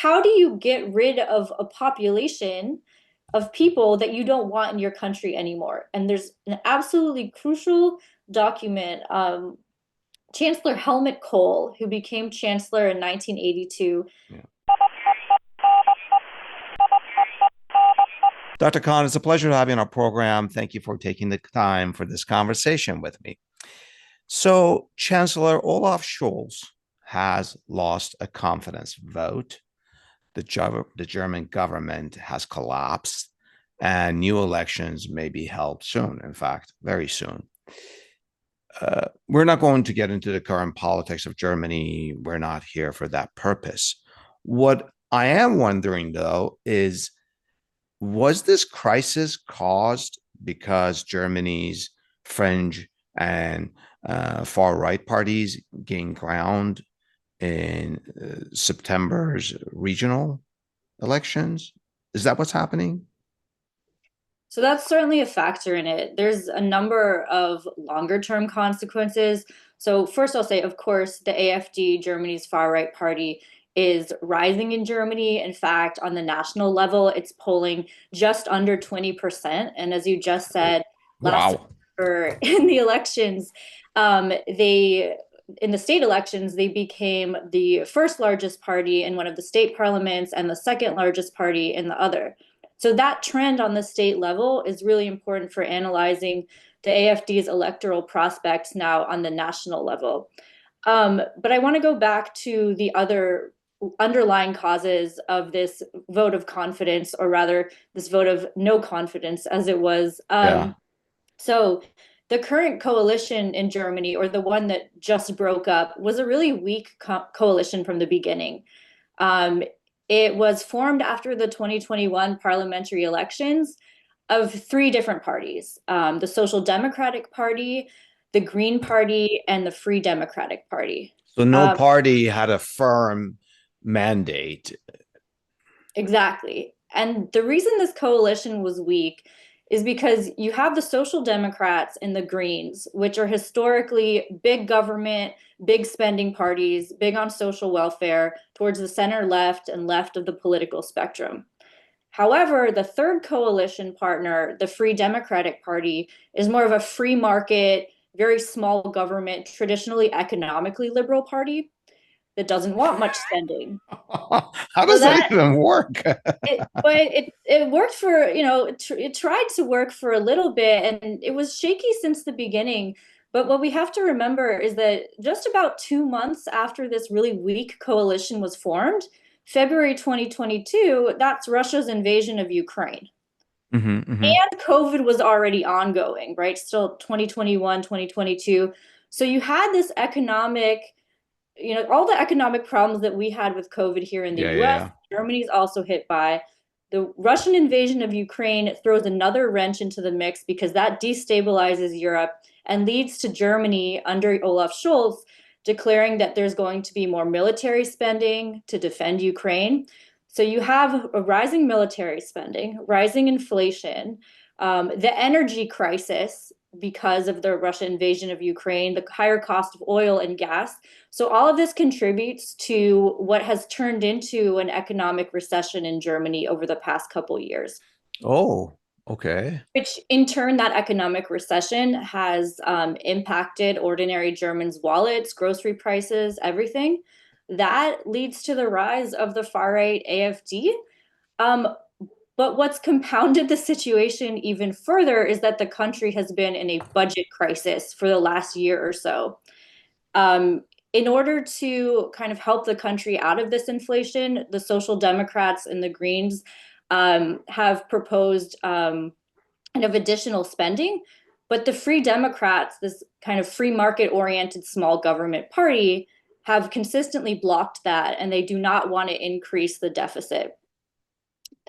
how do you get rid of a population of people that you don't want in your country anymore? And there's an absolutely crucial document. Chancellor Helmut Kohl, who became chancellor in 1982. Yeah. Dr. Khan, it's a pleasure to have you on our program. Thank you for taking the time for this conversation with me. So, Chancellor Olaf Scholz has lost a confidence vote. The German government has collapsed, and new elections may be held soon. In fact, very soon. We're not going to get into the current politics of Germany. We're not here for that purpose. What I am wondering, though, is was this crisis caused because Germany's fringe and far right parties gained ground in September's regional elections? Is that what's happening? So that's certainly a factor in it. There's a number of longer term consequences. So, first, I'll say, of course, the AfD, Germany's far right party, is rising in Germany. In fact, on the national level, it's polling just under 20%. And as you just said, last Wow. September in the elections, in the state elections, they became the first largest party in one of the state parliaments and the second largest party in the other. So that trend on the state level is really important for analyzing the AfD's electoral prospects now on the national level. But I want to go back to the other underlying causes of this vote of confidence, or rather, this vote of no confidence, as it was. Yeah. So the current coalition in Germany, or the one that just broke up, was a really weak coalition from the beginning. Um, it was formed after the 2021 parliamentary elections of three different parties: the Social Democratic Party, the Green Party, and the Free Democratic Party. So no Um, party had a firm mandate. exactly. And the reason this coalition was weak is because you have the Social Democrats and the Greens, which are historically big government, big spending parties, big on social welfare, towards the center left and left of the political spectrum. However, the third coalition partner, the Free Democratic Party, is more of a free market, very small government, traditionally economically liberal party that doesn't want much spending. How So does that that even work? it worked for, it tried to work for a little bit, and it was shaky since the beginning. But what we have to remember is that just about 2 months after this really weak coalition was formed, February 2022, that's Russia's invasion of Ukraine. Hmm, hmm. And COVID was already ongoing, right? Still 2021, 2022. So you had this economic, all the economic problems that we had with COVID here in the Yeah, US, yeah, Germany's also hit by. The Russian invasion of Ukraine throws another wrench into the mix because that destabilizes Europe and leads to Germany under Olaf Scholz declaring that there's going to be more military spending to defend Ukraine. So you have a rising military spending, rising inflation, the energy crisis because of the Russian invasion of Ukraine, the higher cost of oil and gas. So all of this contributes to what has turned into an economic recession in Germany over the past couple years, yeah. Oh, okay. which in turn, that economic recession has impacted ordinary Germans' wallets, grocery prices, everything. That leads to the rise of the far right AfD. Um, but what's compounded the situation even further is that the country has been in a budget crisis for the last year or so. Um, in order to kind of help the country out of this inflation, the Social Democrats and the Greens have proposed kind of additional spending. But the Free Democrats, this kind of free market oriented small government party, have consistently blocked that, and they do not want to increase the deficit.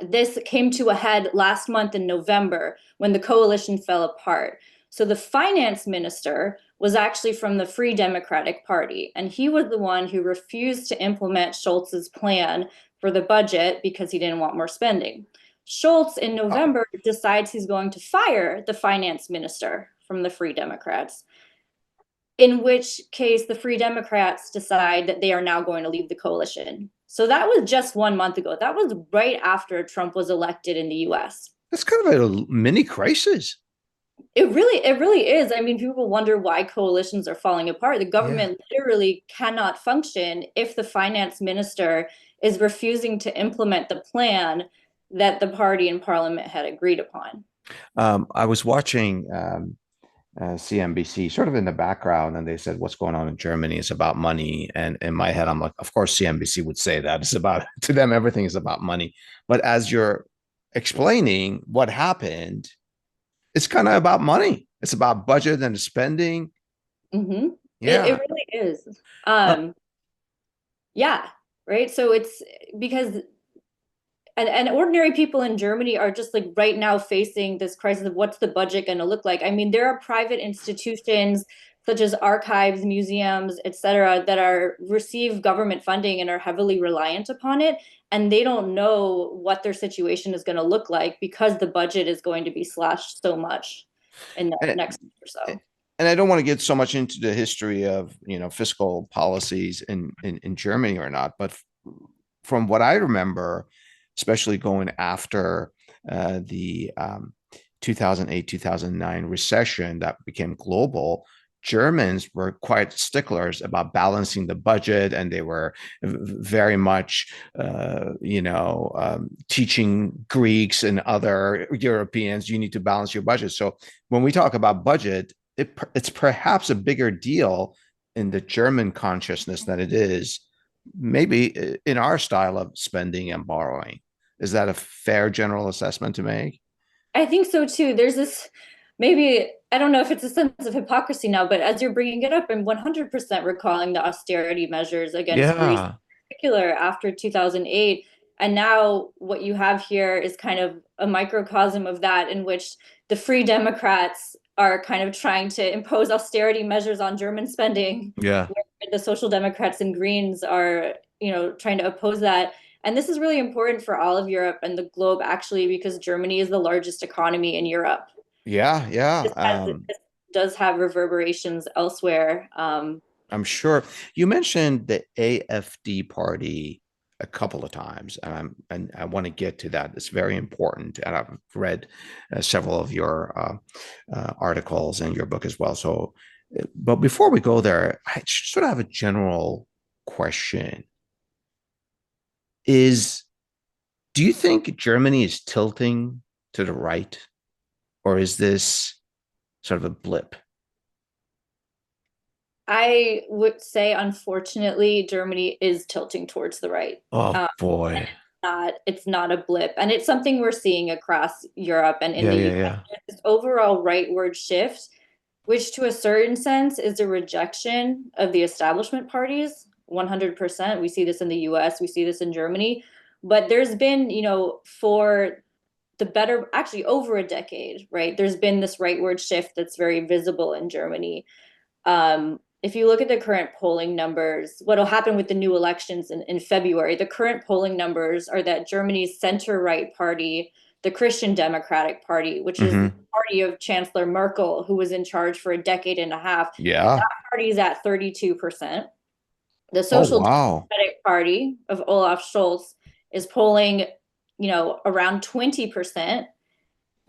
This came to a head last month in November when the coalition fell apart. So the finance minister was actually from the Free Democratic Party, and he was the one who refused to implement Scholz's plan for the budget because he didn't want more spending. Scholz in Oh, November decides he's going to fire the finance minister from the Free Democrats, in which case the Free Democrats decide that they are now going to leave the coalition. So that was just 1 month ago. That was right after Trump was elected in the US. That's kind of a mini crisis. It really is. I mean, people wonder why coalitions are falling apart. The Yeah. government literally cannot function if the finance minister is refusing to implement the plan that the party in parliament had agreed upon. I was watching CNBC sort of in the background, and they said, "What's going on in Germany is about money." And in my head, I'm like, "Of course, CNBC would say that. It's about to them, everything is about money." But as you're explaining what happened, it's kind of about money. It's about budget and spending. Hmm. It Yeah. really is. Uh, Yeah, right. So it's because and ordinary people in Germany are just like right now facing this crisis of what's the budget going to look like. I mean, there are private institutions such as archives, museums, et cetera, that are receive government funding and are heavily reliant upon it. And they don't know what their situation is going to look like because the budget is going to be slashed so much in the and, next year or so. and I don't want to get so much into the history of fiscal policies in Germany or not, but from what I remember, especially going after the 2008 2009 recession that became global, Germans were quite sticklers about balancing the budget, and they were very much, teaching Greeks and other Europeans, you need to balance your budget. So when we talk about budget, it's perhaps a bigger deal in the German consciousness than it is maybe in our style of spending and borrowing. Is that a fair general assessment to make? I think so too. There's this maybe, I don't know if it's a sense of hypocrisy now, but as you're bringing it up, I'm 100% recalling the austerity measures against Greece, Yeah. in particular after 2008. And now what you have here is kind of a microcosm of that, in which the Free Democrats are kind of trying to impose austerity measures on German spending, Yeah. where the Social Democrats and Greens are, trying to oppose that. And this is really important for all of Europe and the globe, actually, because Germany is the largest economy in Europe. Yeah. Yeah. This does have reverberations elsewhere. I'm sure you mentioned the AfD party a couple of times, and I want to get to that. It's very important, and I've read several of your articles and your book as well. So, but before we go there, I sort of have a general question: Is Do you think Germany is tilting to the right, or is this sort of a blip? I would say, unfortunately, Germany is tilting towards the right. Oh Um, boy. it's not a blip, and it's something we're seeing across Europe and in Yeah, the yeah, UK. yeah. This overall rightward shift, which to a certain sense is a rejection of the establishment parties. 100%. We see this in the US, we see this in Germany. But there's been, for the better, actually over a decade, right? There's been this rightward shift that's very visible in Germany. If you look at the current polling numbers, what will happen with the new elections in February, the current polling numbers are that Germany's center-right party, the Christian Democratic Party, which is the Hmm. party of Chancellor Merkel, who was in charge for a decade and a half, Yeah. that party is at 32%. The Oh Social wow. Democratic Party of Olaf Scholz is polling, around 20%.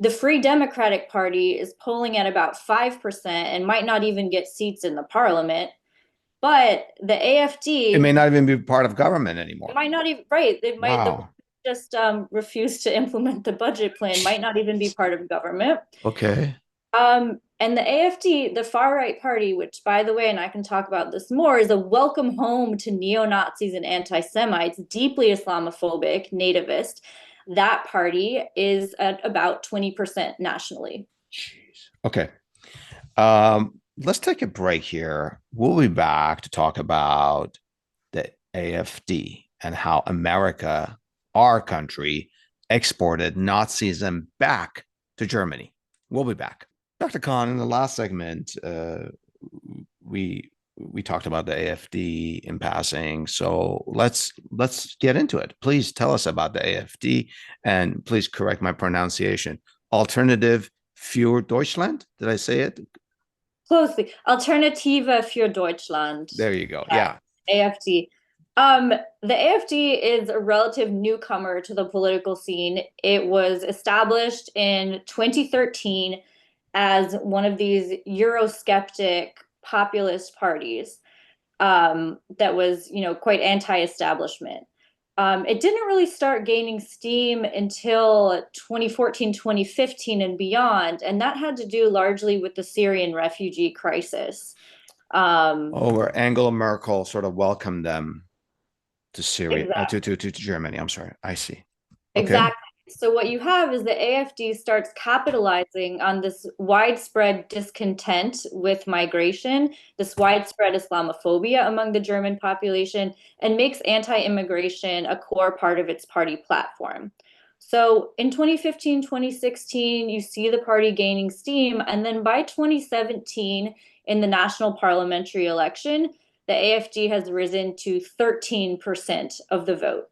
The Free Democratic Party is polling at about 5% and might not even get seats in the parliament. But the It may AfD, not even be part of government it anymore. might not even, right, they might the Wow. just refuse to implement the budget plan, might not even be part of government. Okay. And the AfD, the far right party, which by the way, and I can talk about this more, is a welcome home to neo-Nazis and anti-Semites, deeply Islamophobic, nativist. That party is at about 20% nationally. Jeez. Okay. Let's take a break here. We'll be back to talk about the AfD and how America, our country, exported Nazism back to Germany. We'll be back. Dr. Khan, in the last segment, we we talked about the AfD in passing. So let's get into it. Please tell us about the AfD, and please correct my pronunciation. Alternative für Deutschland. Did I say it? Closely. Alternative für Deutschland. There you go. Yeah, Yeah. AfD. The AfD is a relative newcomer to the political scene. It was established in 2013 as one of these Eurosceptic populist parties that was, quite anti-establishment. It didn't really start gaining steam until 2014, 2015 and beyond, and that had to do largely with the Syrian refugee crisis. Um, Oh, where Angela Merkel sort of welcomed them to Syria, exactly. to Germany. I'm sorry. I see. Okay. Exactly. So what you have is the AfD starts capitalizing on this widespread discontent with migration, this widespread Islamophobia among the German population, and makes anti-immigration a core part of its party platform. So in 2015, 2016, you see the party gaining steam, and then by 2017, in the national parliamentary election, the AfD has risen to 13% of the vote,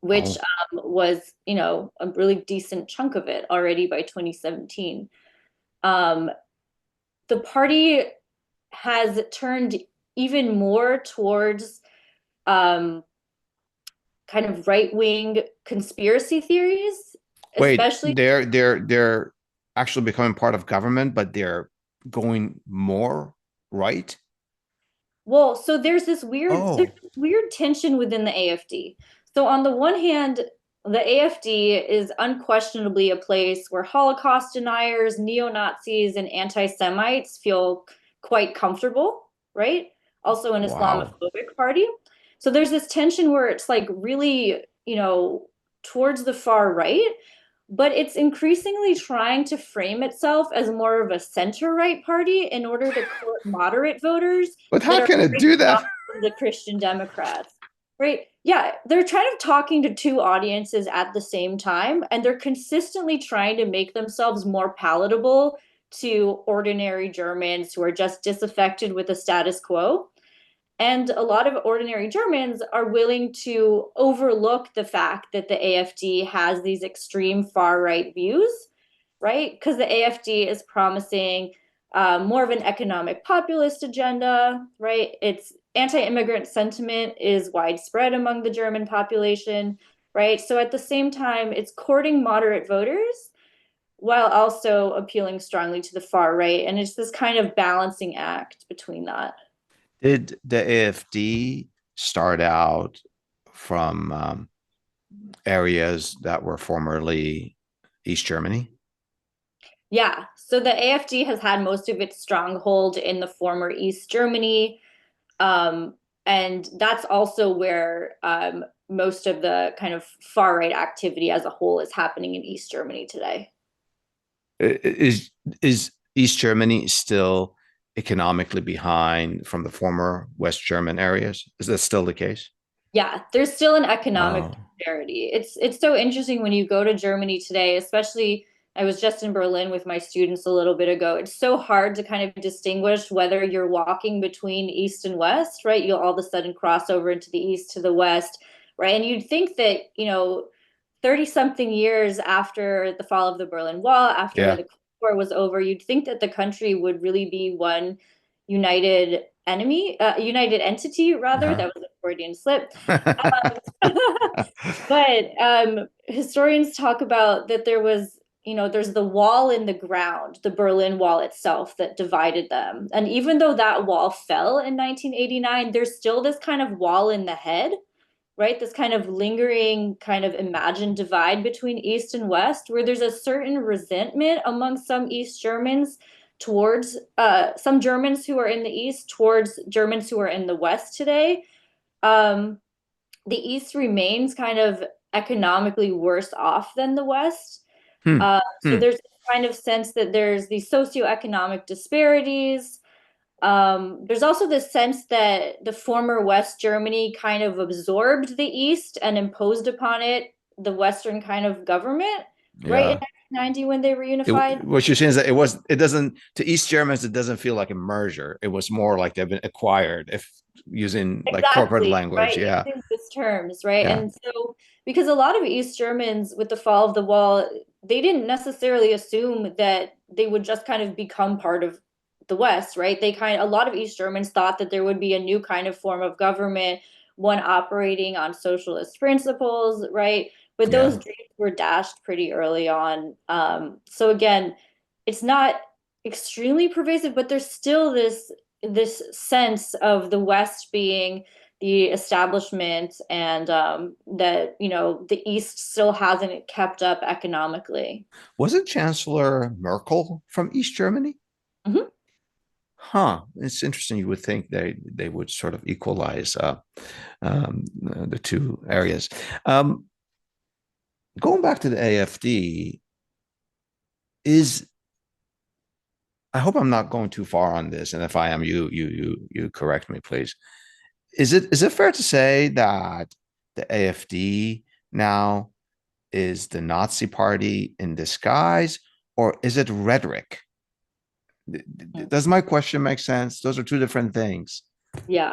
which Oh, was, a really decent chunk of it already by 2017. Um, the party has turned even more towards um, kind of right-wing conspiracy theories, wait. especially. They're actually becoming part of government, but they're going more right. Well, so there's Oh, this weird tension within the AfD. So on the one hand, the AfD is unquestionably a place where Holocaust deniers, neo-Nazis, and anti-Semites feel quite comfortable, right? Also an wow. Islamophobic party. So there's this tension where it's like really, towards the far right, but it's increasingly trying to frame itself as more of a center-right party in order to court moderate voters But that how are can it do breaking that? off from the Christian Democrats, right? Yeah, they're kind of talking to two audiences at the same time, and they're consistently trying to make themselves more palatable to ordinary Germans who are just disaffected with the status quo. And a lot of ordinary Germans are willing to overlook the fact that the AfD has these extreme far right views, right? Because the AfD is promising more of an economic populist agenda, right? Its anti-immigrant sentiment is widespread among the German population, right? So at the same time, it's courting moderate voters while also appealing strongly to the far right. And it's this kind of balancing act between that. Did the AfD start out from areas that were formerly East Germany? Yeah, so the AfD has had most of its stronghold in the former East Germany. Um, and that's also where most of the kind of far right activity as a whole is happening in East Germany today. Is East Germany still economically behind from the former West German areas? Is that still the case? Yeah, there's still an economic Oh, disparity. It's so interesting when you go to Germany today, especially I was just in Berlin with my students a little bit ago. It's so hard to kind of distinguish whether you're walking between East and West, right? You'll all of a sudden cross over into the East to the West, right? And you'd think that, 30 something years after the fall of the Berlin Wall, after yeah. the Cold War was over, you'd think that the country would really be one united united entity rather. Uh-huh. That was a Freudian slip. But historians talk about that there was, there's the wall in the ground, the Berlin Wall itself that divided them. And even though that wall fell in 1989, there's still this kind of wall in the head, right? This kind of lingering, kind of imagined divide between East and West, where there's a certain resentment among some East Germans towards some Germans who are in the East towards Germans who are in the West today. Um, the East remains kind of economically worse off than the West. Hmm. So Hmm. there's kind of sense that there's these socioeconomic disparities. There's also this sense that the former West Germany kind of absorbed the East and imposed upon it the Western kind of government, right, in Yeah. 1990 when they reunified. What you're saying is that it doesn't, to East Germans, it doesn't feel like a merger. It was more like they've been acquired, if using like corporate Exactly, language. right? Yeah. Using these terms, right? Yeah. And so, because a lot of East Germans with the fall of the wall, they didn't necessarily assume that they would just kind of become part of the West, right? A lot of East Germans thought that there would be a new kind of form of government one operating on socialist principles, right? But those Yeah. dreams were dashed pretty early on. So again, it's not extremely pervasive, but there's still this sense of the West being the establishment, and that the East still hasn't kept up economically. Wasn't Chancellor Merkel from East Germany? Mhm. Huh. It's interesting. You would think they would sort of equalize the two areas. Um, Going back to the AfD, is I hope I'm not going too far on this, and if I am, you correct me, please. Is it fair to say that the AfD now is the Nazi party in disguise, or is it rhetoric? Does my question make sense? Those are two different things. Yeah.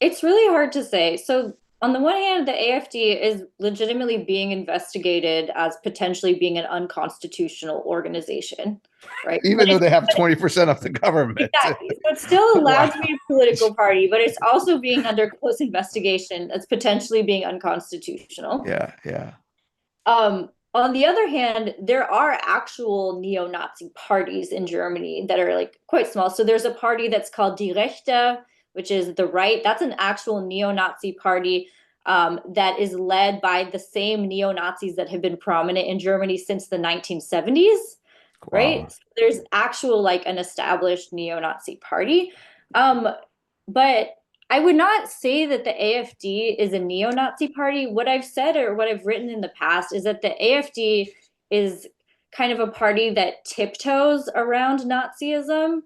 It's really hard to say. So, on the one hand, the AfD is legitimately being investigated as potentially being an unconstitutional organization, right? Even though they have 20% of the government. Exactly. So it's still allowed Wow. to be a political party, but it's also being under close investigation as potentially being unconstitutional. Yeah, yeah. On the other hand, there are actual neo-Nazi parties in Germany that are like quite small. So there's a party that's called Die Rechte, which is the right. That's an actual neo-Nazi party that is led by the same neo-Nazis that have been prominent in Germany since the 1970s, right? Wow. So there's actual like an established neo-Nazi party. Um, but I would not say that the AfD is a neo-Nazi party. What I've said or what I've written in the past is that the AfD is kind of a party that tiptoes around Nazism.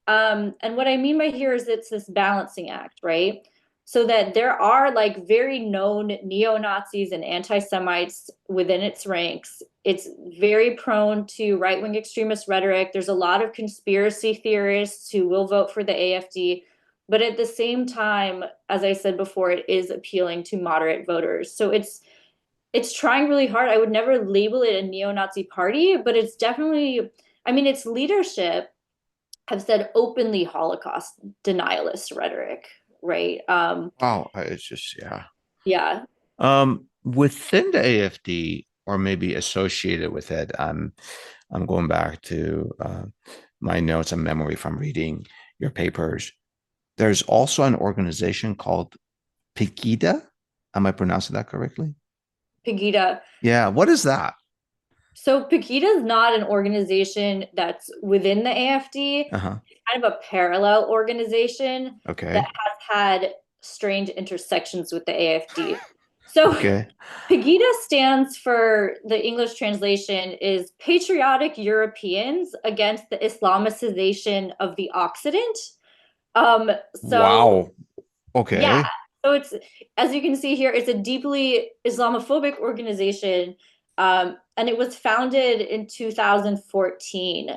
And what I mean by here is it's this balancing act, right? So that there are like very known neo-Nazis and anti-Semites within its ranks. It's very prone to right-wing extremist rhetoric. There's a lot of conspiracy theorists who will vote for the AfD. But at the same time, as I said before, it is appealing to moderate voters. So it's trying really hard. I would never label it a neo-Nazi party, but it's definitely, I mean, its leadership have said openly Holocaust denialist rhetoric, right? Wow. It's just, yeah. Yeah. Within the AfD, or maybe associated with it, I'm going back to my notes and memory from reading your papers. There's also an organization called Pegida. Am I pronouncing that correctly? Pegida. Yeah. What is that? So Pegida is not an organization that's within the AfD. Uh-huh. It's kind of a parallel organization that Okay. has had strange intersections with the AfD. So Okay. Pegida stands for, the English translation is Patriotic Europeans Against the Islamicization of the Occident. So Wow. yeah, Okay. so it's, as you can see here, it's a deeply Islamophobic organization, and it was founded in 2014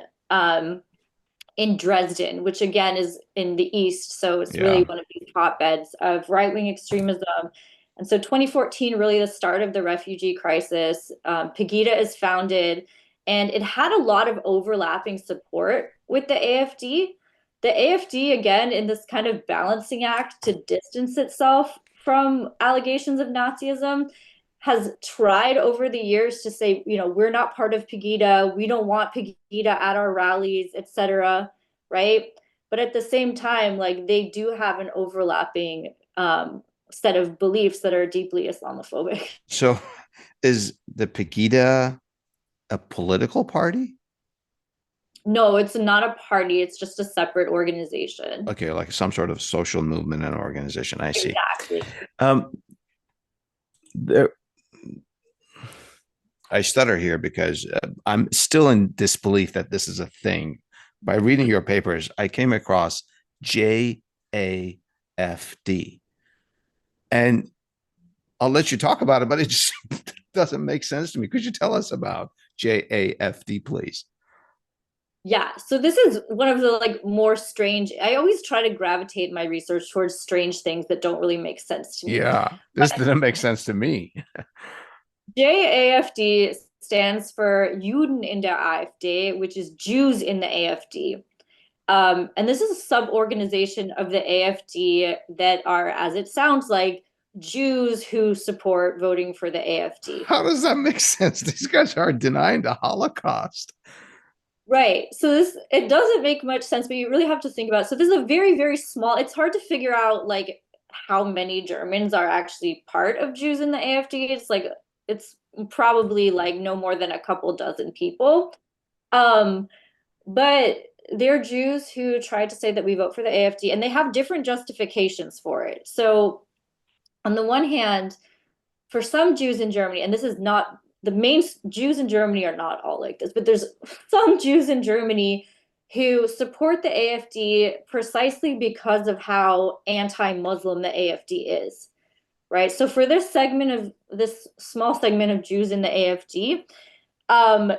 in Dresden, which again is in the East, so it's really Yeah. one of these hotbeds of right-wing extremism. And so 2014, really the start of the refugee crisis. Pegida is founded, and it had a lot of overlapping support with the AfD. The AfD, again, in this kind of balancing act to distance itself from allegations of Nazism, has tried over the years to say, we're not part of Pegida, we don't want Pegida at our rallies, etc., right? But at the same time, like they do have an overlapping set of beliefs that are deeply Islamophobic. So is the Pegida a political party? No, it's not a party, it's just a separate organization. Okay, like some sort of social movement and organization. I see. Exactly. Um, there, I stutter here because I'm still in disbelief that this is a thing. By reading your papers, I came across JAfD. And I'll let you talk about it, but it just doesn't make sense to me. Could you tell us about JAfD, please? Yeah, so this is one of the like more strange. I always try to gravitate my research towards strange things that don't really make sense to me. Yeah, this didn't make sense to me. JAfD stands for Juden in der AfD, which is Jews in the AfD. And this is a sub-organization of the AfD that are, as it sounds like, Jews who support voting for the AfD. How does that make sense? These guys are denying the Holocaust. Right. So this it doesn't make much sense, but you really have to think about it. So this is a very, very small, it's hard to figure out like how many Germans are actually part of Jews in the AfD. It's probably like no more than a couple dozen people. Um, but they're Jews who tried to say that we vote for the AfD, and they have different justifications for it. So on the one hand, for some Jews in Germany, and this is not the main Jews in Germany are not all like this, but there's some Jews in Germany who support the AfD precisely because of how anti-Muslim the AfD is, right? So for this small segment of Jews in the AfD, um,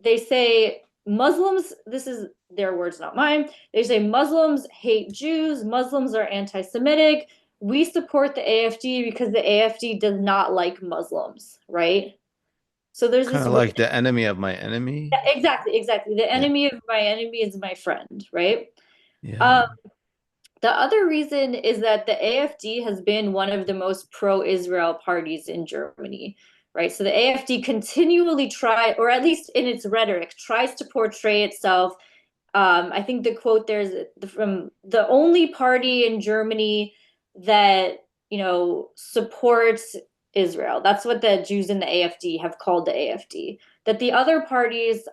they say Muslims, this is their words, not mine. They say Muslims hate Jews, Muslims are anti-Semitic. We support the AfD because the AfD does not like Muslims, right? So there's Kind this of like the enemy of my enemy. yeah, exactly, exactly. The Yeah. enemy of my enemy is my friend, right? Yeah. Um, the other reason is that the AfD has been one of the most pro-Israel parties in Germany, right? So the AfD continually or at least in its rhetoric, tries to portray itself. I think the quote there's from the only party in Germany that, supports Israel. That's what the Jews in the AfD have called the AfD. That the other parties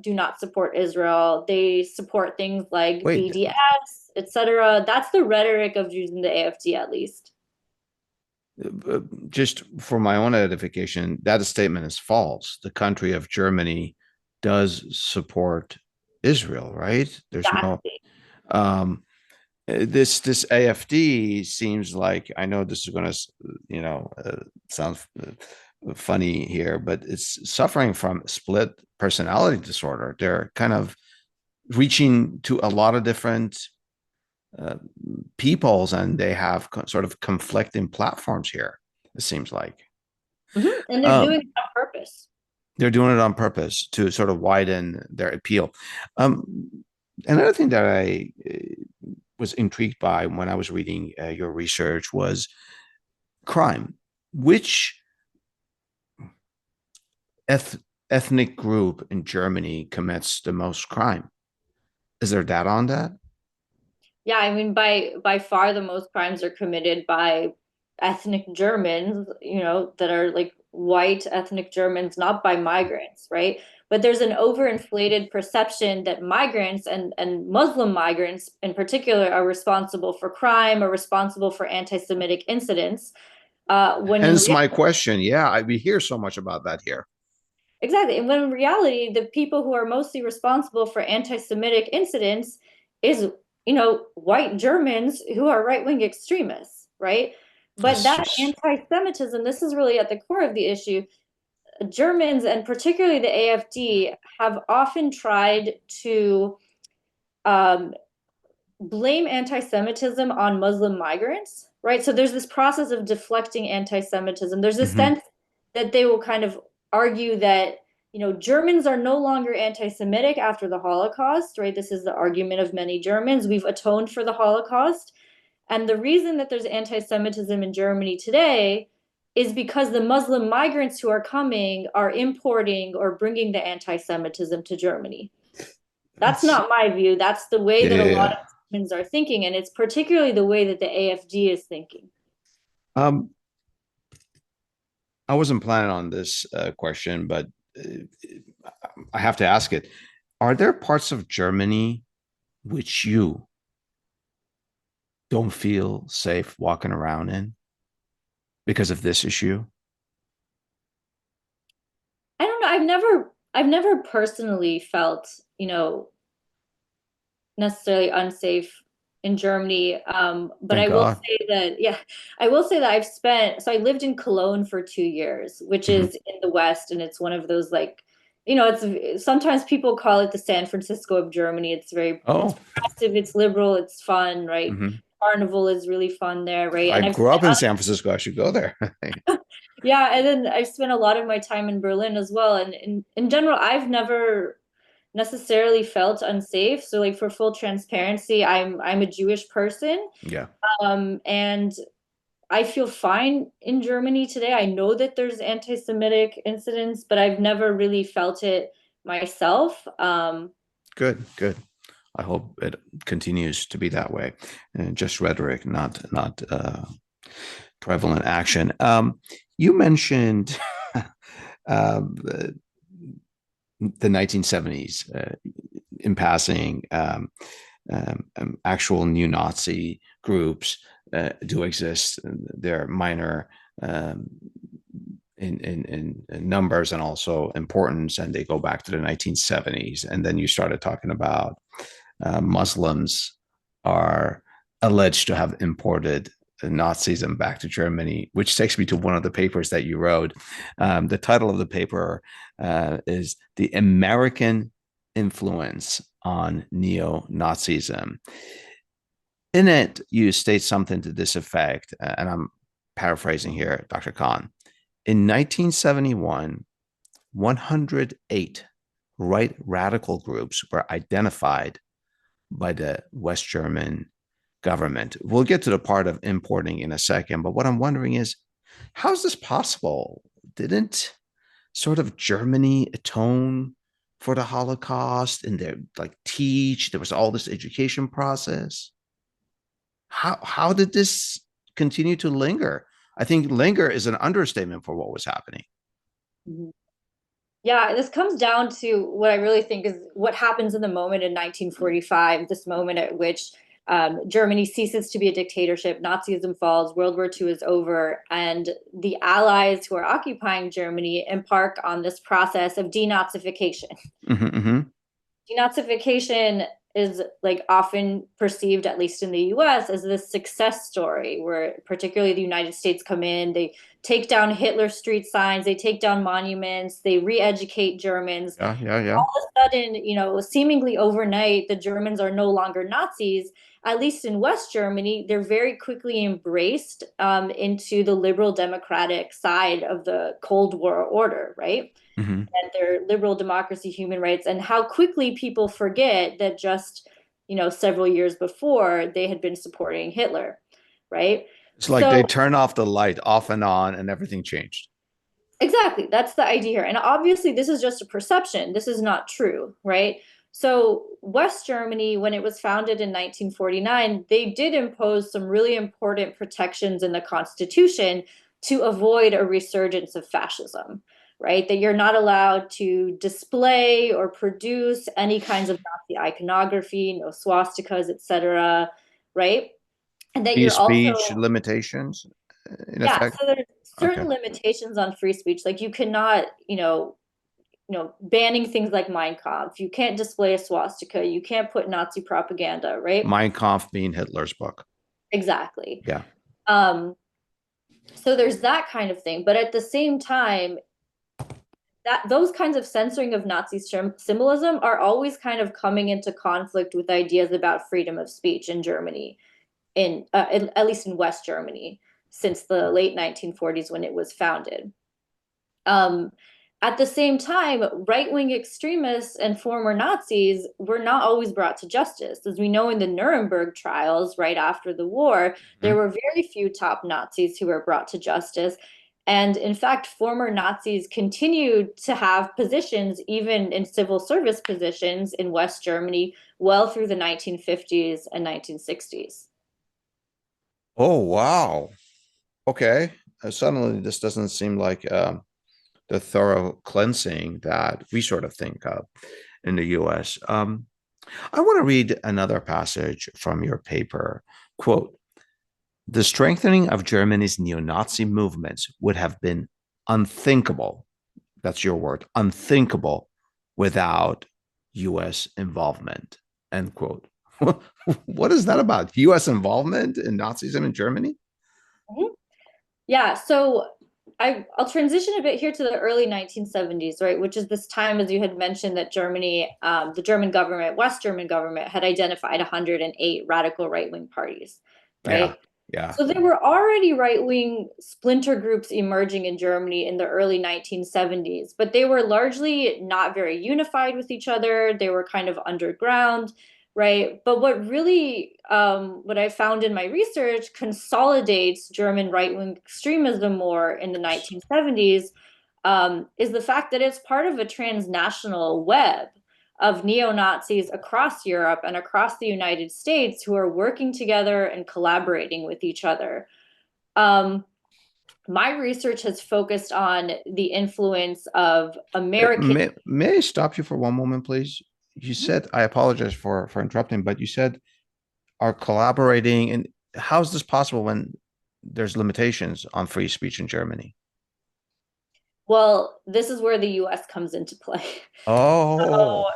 do not support Israel. They support things like Wait, BDS, etc. That's the rhetoric of Jews in the AfD, at least. just for my own edification, that statement is false. The country of Germany does support Israel, right? There's no Exactly. um this AfD seems like, I know this is going to sound funny here, but it's suffering from split personality disorder. They're kind of reaching to a lot of different uh, peoples, and they have sort of conflicting platforms here, it seems like. And they're um, doing it on purpose. they're doing it on purpose to sort of widen their appeal. um, Another thing that I was intrigued by when I was reading your research was crime. Which eth- ethnic group in Germany commits the most crime? Is there data on that? Yeah, I mean, by far the most crimes are committed by ethnic Germans, that are like white ethnic Germans, not by migrants, right? But there's an overinflated perception that migrants and Muslim migrants in particular are responsible for crime or responsible for anti-Semitic incidents. When in Hence reality, my question. Yeah, we hear so much about that here. exactly, and when in reality, the people who are mostly responsible for anti-Semitic incidents is, white Germans who are right-wing extremists, right? But It's that just anti-Semitism, this is really at the core of the issue. Germans, and particularly the AfD, have often tried to um, blame anti-Semitism on Muslim migrants, right? So there's this process of deflecting anti-Semitism. There's a mhm. sense that they will kind of argue that, Germans are no longer anti-Semitic after the Holocaust, right? This is the argument of many Germans. We've atoned for the Holocaust. And the reason that there's anti-Semitism in Germany today is because the Muslim migrants who are coming are importing or bringing the anti-Semitism to Germany. That's That's not my view. That's the way that a lot yeah. of Germans are thinking, and it's particularly the way that the AfD is thinking. Um, I wasn't planning on this question, but I have to ask it. Are there parts of Germany which you don't feel safe walking around in because of this issue? I don't know. I've never personally felt, necessarily unsafe in Germany. But Thank I will God. say that, yeah, I will say that so I lived in Cologne for 2 years, which Mhm. is in the West, and it's one of those like, it's sometimes people call it the San Francisco of Germany. It's Oh, progressive, it's liberal, it's fun, right? mhm. Carnival is really fun there, right? I And I've grew spent up in San Francisco. I should go there. yeah, and then I've spent a lot of my time in Berlin as well. And in general, I've never necessarily felt unsafe. So like for full transparency, I'm a Jewish person. Yeah. And I feel fine in Germany today. I know that there's anti-Semitic incidents, but I've never really felt it myself. Good, good. I hope it continues to be that way. Just rhetoric, not prevalent action. You mentioned the 1970s in passing. Actual neo-Nazi groups do exist. They're minor in numbers and also importance, and they go back to the 1970s. And then you started talking about Muslims are alleged to have imported Nazism back to Germany, which takes me to one of the papers that you wrote. The title of the paper is The American Influence on Neo-Nazism. In it, you state something to this effect, and I'm paraphrasing here, Dr. Khan. In 1971, 108 right radical groups were identified by the West German government. We'll get to the part of importing in a second, but what I'm wondering is, how is this possible? Didn't sort of Germany atone for the Holocaust and they like teach? There was all this education process. How did this continue to linger? I think linger is an understatement for what was happening. Yeah, this comes down to what I really think is what happens in the moment in 1945, this moment at which Germany ceases to be a dictatorship, Nazism falls, World War II is over, and the allies who are occupying Germany embark on this process of denazification. Mm-hmm, mm-hmm. Denazification is like often perceived, at least in the US, as this success story where particularly the United States come in, they take down Hitler street signs, they take down monuments, they re-educate Germans. Yeah, yeah, yeah. All of a sudden, seemingly overnight, the Germans are no longer Nazis. At least in West Germany, they're very quickly embraced into the liberal democratic side of the Cold War order, right? Mm-hmm. And their liberal democracy, human rights, and how quickly people forget that just, several years before they had been supporting Hitler, right? It's like they So turn off the light off and on and everything changed. exactly, that's the idea here. And obviously this is just a perception. This is not true, right? So West Germany, when it was founded in 1949, they did impose some really important protections in the Constitution to avoid a resurgence of fascism, right? That you're not allowed to display or produce any kinds of Nazi iconography, no swastikas, etc., right? And that Free you're speech also, limitations in yeah, effect. so there's Okay. certain limitations on free speech. Like you cannot, banning things like Mein Kampf. You can't display a swastika. You can't put Nazi propaganda, right? Mein Kampf being Hitler's book. Exactly. Yeah. Um, so there's that kind of thing. But at the same time, that those kinds of censoring of Nazi symbolism are always kind of coming into conflict with ideas about freedom of speech in Germany, at least in West Germany, since the late 1940s when it was founded. Um, at the same time, right-wing extremists and former Nazis were not always brought to justice. As we know in the Nuremberg trials right after the war, there Mhm. were very few top Nazis who were brought to justice. And in fact, former Nazis continued to have positions, even in civil service positions in West Germany, well through the 1950s and 1960s. Oh, wow. Okay. Suddenly, this doesn't seem like the thorough cleansing that we sort of think of in the US. I want to read another passage from your paper. Quote, the strengthening of Germany's neo-Nazi movements would have been unthinkable. That's your word, unthinkable without US involvement. End quote. What is that about? US involvement in Nazism in Germany? Mhm. Yeah, so I'll transition a bit here to the early 1970s, right, which is this time, as you had mentioned, that Germany, the German government, West German government, had identified 108 radical right-wing parties, Yeah. right? Yeah. So there were already right-wing splinter groups emerging in Germany in the early 1970s, but they were largely not very unified with each other. They were kind of underground, right? But what I found in my research consolidates German right-wing extremism more in the 1970s, is the fact that it's part of a transnational web of neo-Nazis across Europe and across the United States who are working together and collaborating with each other. Um, my research has focused on the influence of American. May I stop you for one moment, please? You said, I apologize for interrupting, but you said are collaborating. And how is this possible when there's limitations on free speech in Germany? Well, this is where the US comes into play. Oh,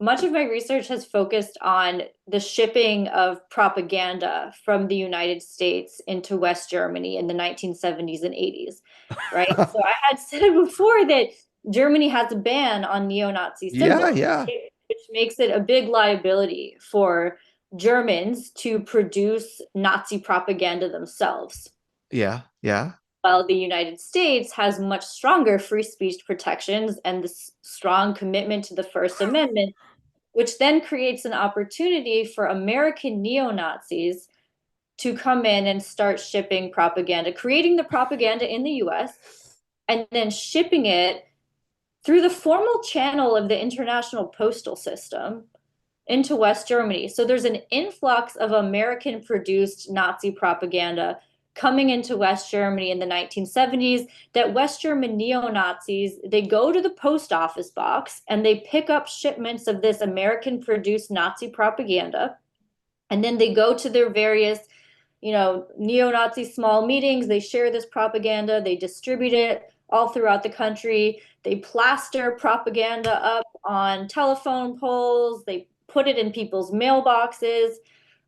Much of my research has focused on the shipping of propaganda from the United States into West Germany in the 1970s and 80s, right? So I had said before that Germany has a ban on neo-Nazi yeah, symbols, yeah, which makes it a big liability for Germans to produce Nazi propaganda themselves. yeah, yeah. While the United States has much stronger free speech protections and this strong commitment to the First Amendment, which then creates an opportunity for American neo-Nazis to come in and start shipping propaganda, creating the propaganda in the US, and then shipping it through the formal channel of the international postal system into West Germany. So there's an influx of American produced Nazi propaganda coming into West Germany in the 1970s that West German neo-Nazis, they go to the post office box and they pick up shipments of this American produced Nazi propaganda. And then they go to their various, neo-Nazi small meetings. They share this propaganda. They distribute it all throughout the country. They plaster propaganda up on telephone poles. They put it in people's mailboxes.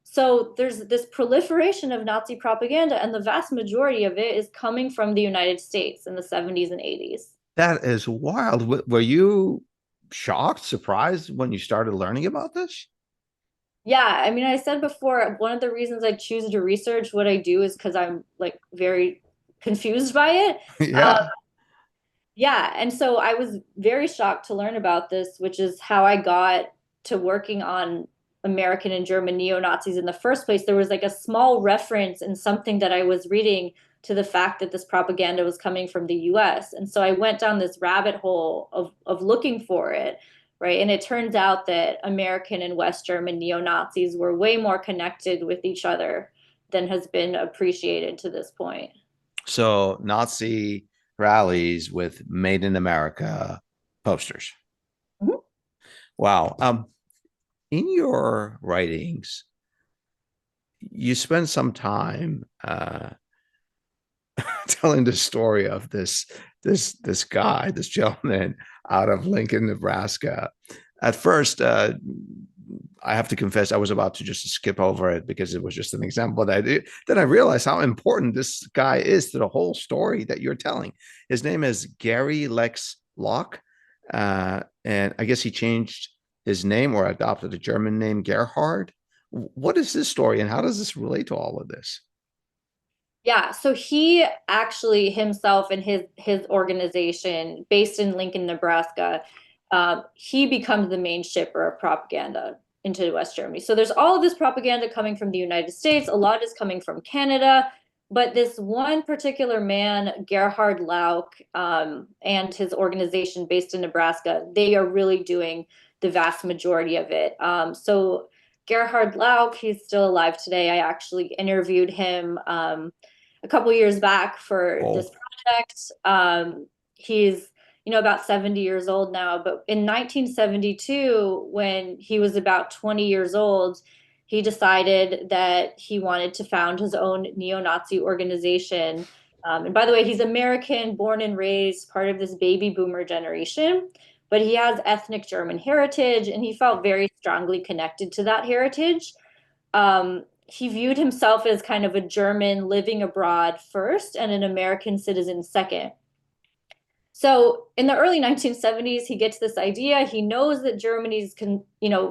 So there's this proliferation of Nazi propaganda, and the vast majority of it is coming from the United States in the 70s and 80s. That is wild. Were you shocked, surprised when you started learning about this? Yeah, I mean, I said before, one of the reasons I choose to research what I do is because I'm like very confused by it. Uh, Yeah. yeah, and so I was very shocked to learn about this, which is how I got to working on American and German neo-Nazis in the first place. There was like a small reference in something that I was reading to the fact that this propaganda was coming from the US. And so I went down this rabbit hole of looking for it, right? And it turns out that American and West German neo-Nazis were way more connected with each other than has been appreciated to this point. So Nazi rallies with Made in America posters. Mhm. Wow. In your writings, you spend some time telling the story of this guy, this gentleman out of Lincoln, Nebraska. At first, I have to confess, I was about to just skip over it because it was just an example that I did. Then I realized how important this guy is to the whole story that you're telling. His name is Gary Lex Locke, and I guess he changed his name or adopted a German name, Gerhard. What is this story, and how does this relate to all of this? Yeah, so he actually himself and his organization, based in Lincoln, Nebraska, he becomes the main shipper of propaganda into West Germany. So there's all of this propaganda coming from the United States. A lot is coming from Canada, but this one particular man, Gerhard Lauck, and his organization based in Nebraska, they are really doing the vast majority of it. So Gerhard Lauck, he's still alive today. I actually interviewed him. A couple years back for this Oh, project. He's about 70 years old now, but in 1972, when he was about 20 years old, he decided that he wanted to found his own neo-Nazi organization. And by the way, he's American, born and raised, part of this baby boomer generation, but he has ethnic German heritage, and he felt very strongly connected to that heritage. He viewed himself as kind of a German living abroad first and an American citizen second. So in the early 1970s, he gets this idea. He knows that Germany's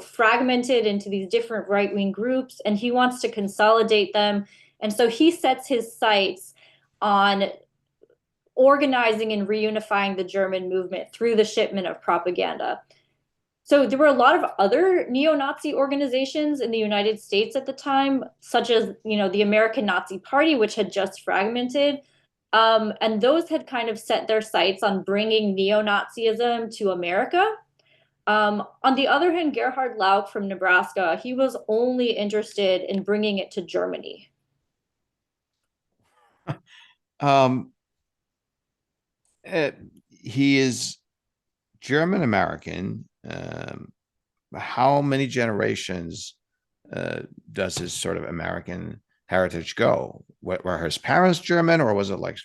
fragmented into these different right-wing groups, and he wants to consolidate them And so he sets his sights on organizing and reunifying the German movement through the shipment of propaganda. So there were a lot of other neo-Nazi organizations in the United States at the time, such as, the American Nazi Party, which had just fragmented. And those had kind of set their sights on bringing neo-Nazism to America. On the other hand, Gerhard Lauck from Nebraska, he was only interested in bringing it to Germany. Um, uh, he is German American. How many generations does his sort of American heritage go? Were his parents German, or was it like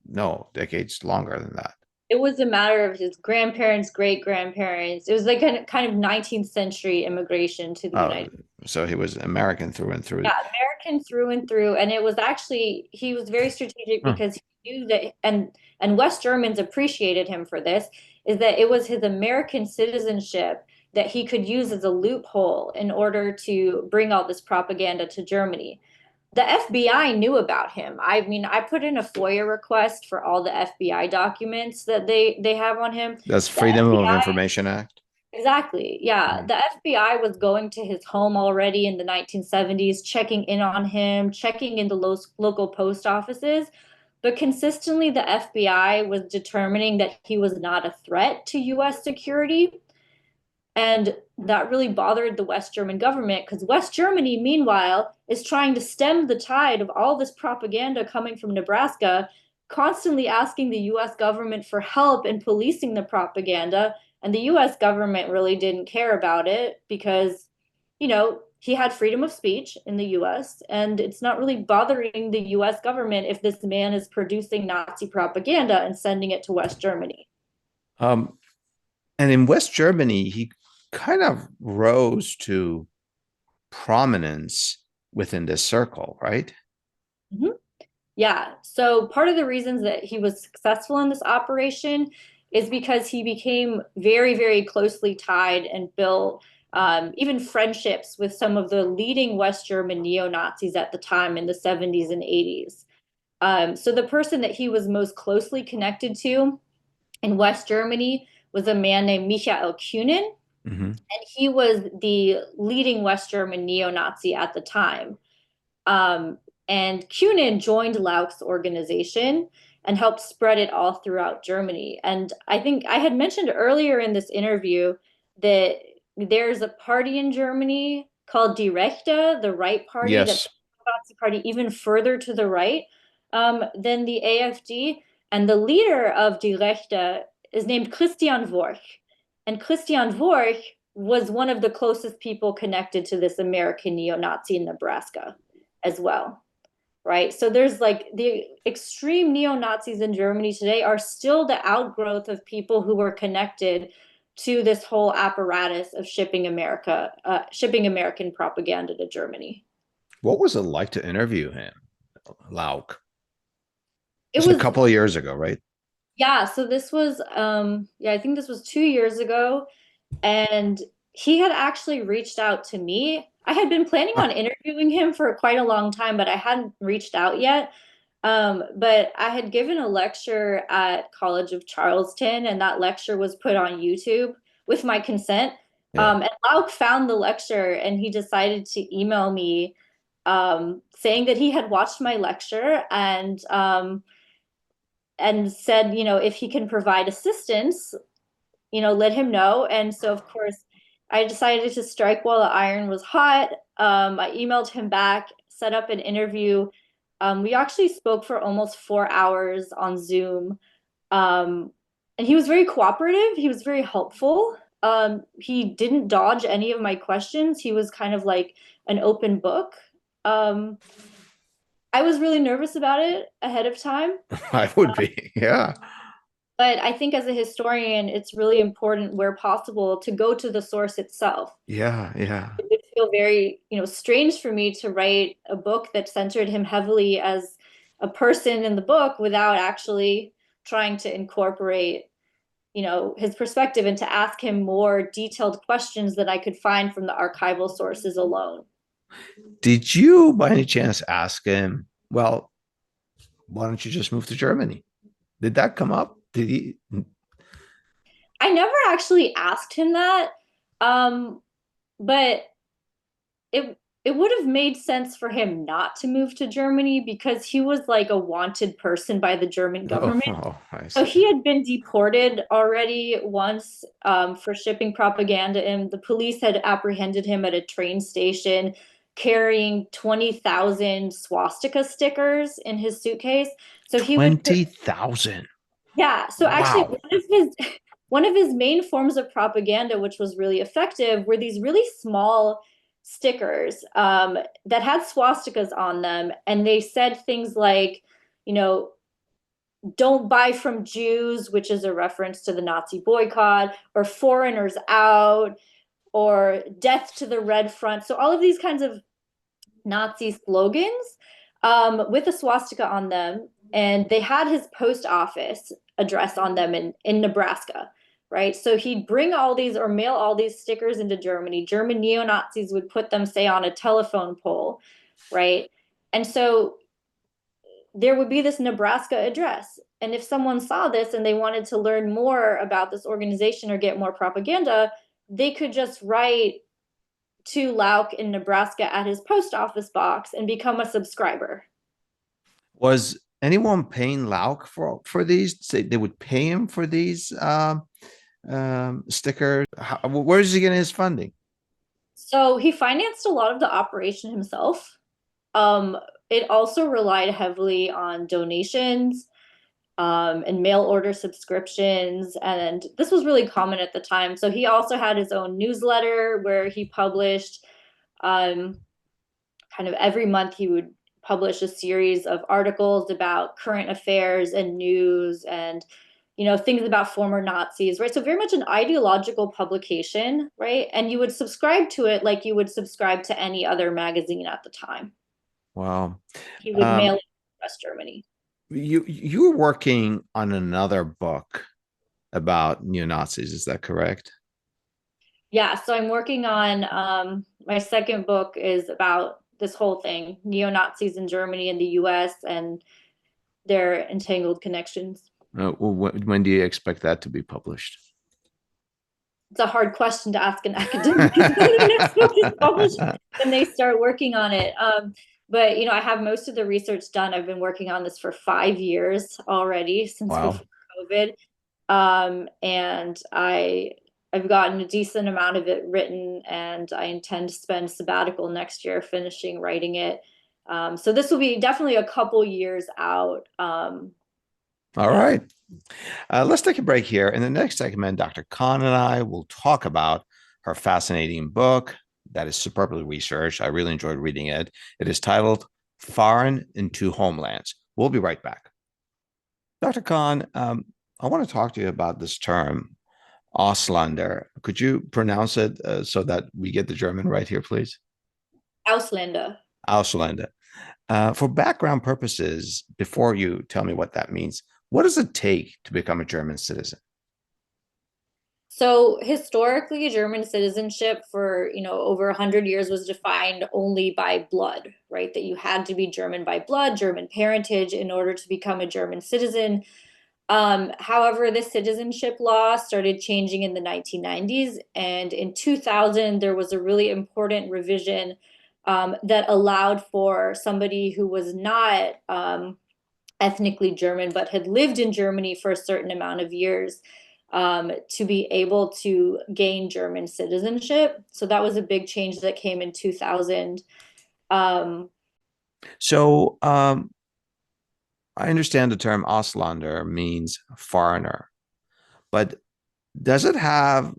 no, decades longer than that? It was a matter of his grandparents, great grandparents. It was like kind of 19th century immigration to the Oh, United so he was American through and through. Yeah, American through and through. And it was actually he was very strategic Huh. because he knew that and West Germans appreciated him for this, is that it was his American citizenship that he could use as a loophole in order to bring all this propaganda to Germany. The FBI knew about him. I mean, I put in a FOIA request for all the FBI documents that they have on him. That's The Freedom of FBI Information Act. Exactly. Yeah. Mhm. The FBI was going to his home already in the 1970s, checking in on him, checking in the local post offices. But consistently, the FBI was determining that he was not a threat to US security. And that really bothered the West German government because West Germany, meanwhile, is trying to stem the tide of all this propaganda coming from Nebraska, constantly asking the US government for help in policing the propaganda. And the US government really didn't care about it because, he had freedom of speech in the US, and it's not really bothering the US government if this man is producing Nazi propaganda and sending it to West Germany. Um, and in West Germany, he kind of rose to prominence within this circle, right? Mhm. Yeah. So part of the reasons that he was successful in this operation is because he became very, very closely tied and built even friendships with some of the leading West German neo-Nazis at the time in the 70s and 80s. So the person that he was most closely connected to in West Germany was a man named Michael Kühnen, Mm-hmm. and he was the leading West German neo-Nazi at the time. Um, and Kühnen joined Lauck's organization and helped spread it all throughout Germany. And I think I had mentioned earlier in this interview that there's a party in Germany called Die Rechte, the right party, that's Yes. the Nazi party even further to the right than the AfD. And the leader of Die Rechte is named Christian Worch. And Christian Worch was one of the closest people connected to this American neo-Nazi in Nebraska as well, right? So there's like the extreme neo-Nazis in Germany today are still the outgrowth of people who were connected to this whole apparatus of shipping American propaganda to Germany. What was it like to interview him, Lauk? It Just a was couple of years ago, right? Yeah, so this was I think this was 2 years ago, and he had actually reached out to me. I had been planning on interviewing him for quite a long time, but I hadn't reached out yet. But I had given a lecture at College of Charleston, and that lecture was put on YouTube with my consent. Yeah. And Lauk found the lecture, and he decided to email me saying that he had watched my lecture and said, if he can provide assistance, let him know. And so, of course, I decided to strike while the iron was hot. I emailed him back, set up an interview. We actually spoke for almost 4 hours on Zoom. Um, and he was very cooperative. He was very helpful. He didn't dodge any of my questions. He was kind of like an open book. Um, I was really nervous about it ahead of time. I would be. Yeah. But I think as a historian, it's really important where possible to go to the source itself. Yeah. Yeah. It would feel very, strange for me to write a book that centered him heavily as a person in the book without actually trying to incorporate, his perspective and to ask him more detailed questions that I could find from the archival sources alone. Did you, by any chance, ask him Well, why don't you just move to Germany? Did that come up? Did he? I never actually asked him that, but it would have made sense for him not to move to Germany because he was like a wanted person by the German government. Oh, I So see. he had been deported already once for shipping propaganda, and the police had apprehended him at a train station carrying 20,000 swastika stickers in his suitcase. So he would, 20,000. yeah. So actually, Wow. one of his main forms of propaganda, which was really effective, were these really small stickers that had swastikas on them, and they said things like, you know, don't buy from Jews, which is a reference to the Nazi boycott, or foreigners out, or death to the Red Front. So all of these kinds of Nazi slogans with a swastika on them. And they had his post office address on them in Nebraska, right? So he'd bring all these or mail all these stickers into Germany. German neo-Nazis would put them, say, on a telephone pole, right? And so there would be this Nebraska address. And if someone saw this and they wanted to learn more about this organization or get more propaganda, they could just write to Lauk in Nebraska at his post office box and become a subscriber. Was anyone paying Lauk for these? They would pay him for these stickers. Where is he getting his funding? So he financed a lot of the operation himself. Um, it also relied heavily on donations and mail order subscriptions. And this was really common at the time. So he also had his own newsletter where he published um, kind of every month he would publish a series of articles about current affairs and news and things about former Nazis, right? So very much an ideological publication, right? And you would subscribe to it like you would subscribe to any other magazine at the time. Wow. He would mail it to West Germany. You were working on another book about neo-Nazis, is that correct? Yeah, so I'm working on my second book is about this whole thing, neo-Nazis in Germany and the US and their entangled connections. When do you expect that to be published? It's a hard question to ask an academic because the next book is published when they start working on it. But I have most of the research done. I've been working on this for 5 years already since Wow. before COVID, and I've gotten a decent amount of it written, and I intend to spend sabbatical next year finishing writing it. So this will be definitely a couple years out. All Yeah. right. Let's take a break here. In the next segment, Dr. Khan and I will talk about her fascinating book that is superbly researched. I really enjoyed reading it. It is titled Foreign into Homelands. We'll be right back. Dr. Khan, I want to talk to you about this term, Ausländer. Could you pronounce it so that we get the German right here, please? Ausländer. Ausländer. For background purposes, before you tell me what that means, what does it take to become a German citizen? So historically, German citizenship for, over 100 years was defined only by blood, right? That you had to be German by blood, German parentage in order to become a German citizen. However, the citizenship law started changing in the 1990s, and in 2000, there was a really important revision that allowed for somebody who was not ethnically German but had lived in Germany for a certain amount of years to be able to gain German citizenship. So that was a big change that came in 2000. Um, So I understand the term Ausländer means foreigner, but does it have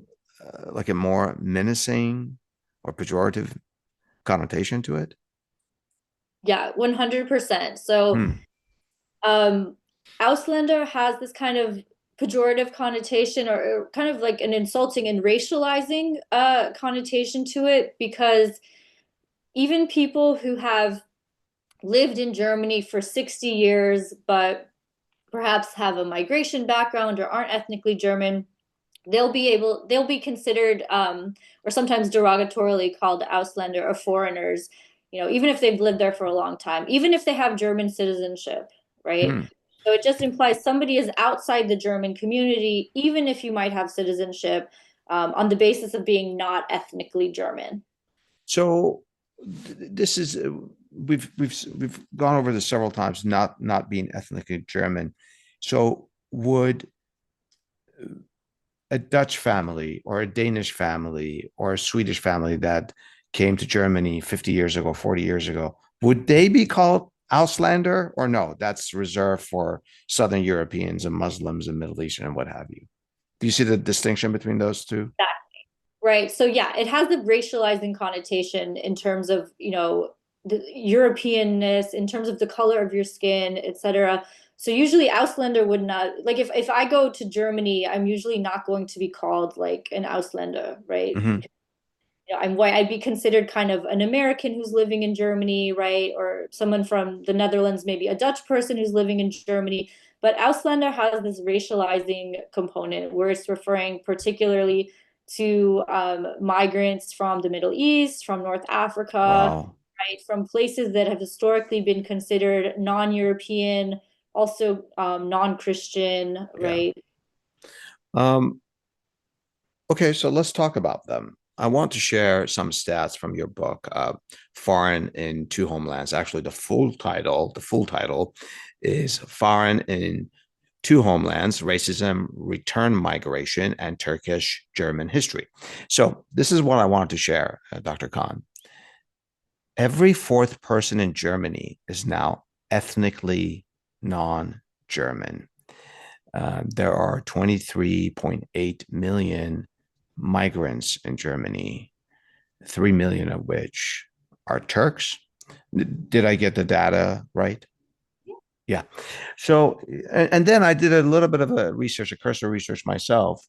like a more menacing or pejorative connotation to it? yeah, 100%. So Hmm. um, Ausländer has this kind of pejorative connotation or kind of like an insulting and racializing connotation to it because even people who have lived in Germany for 60 years but perhaps have a migration background or aren't ethnically German, they'll be considered or sometimes derogatorily called Ausländer or foreigners, even if they've lived there for a long time, even if they have German citizenship, right? Hmm. So it just implies somebody is outside the German community, even if you might have citizenship, on the basis of being not ethnically German. So this is we've gone over this several times. Not being ethnically German. So would a Dutch family or a Danish family or a Swedish family that came to Germany 50 years ago, 40 years ago, would they be called Auslander or no? That's reserved for Southern Europeans and Muslims and Middle Eastern and what have you. Do you see the distinction between those two? Right. So yeah, it has the racializing connotation in terms of, the Europeanness, in terms of the color of your skin, etc. So usually Ausländer would not, like, if I go to Germany, I'm usually not going to be called like an Ausländer, right? Hmm. I'm white. I'd be considered kind of an American who's living in Germany, right? Or someone from the Netherlands, maybe a Dutch person who's living in Germany. But Ausländer has this racializing component where it's referring particularly to migrants from the Middle East, from North Africa, Wow. right? From places that have historically been considered non-European, also non-Christian, Yeah. right? Um, Okay, so let's talk about them. I want to share some stats from your book, Foreign in Two Homelands. Actually, the full title is Foreign in Two Homelands, Racism, Return Migration, and Turkish German History. So this is what I wanted to share, Dr. Khan. Every fourth person in Germany is now ethnically non-German. There are 23.8 million migrants in Germany, 3 million of which are Turks. Did I get the data right? Yeah. So, and then I did a little bit of a cursory research myself.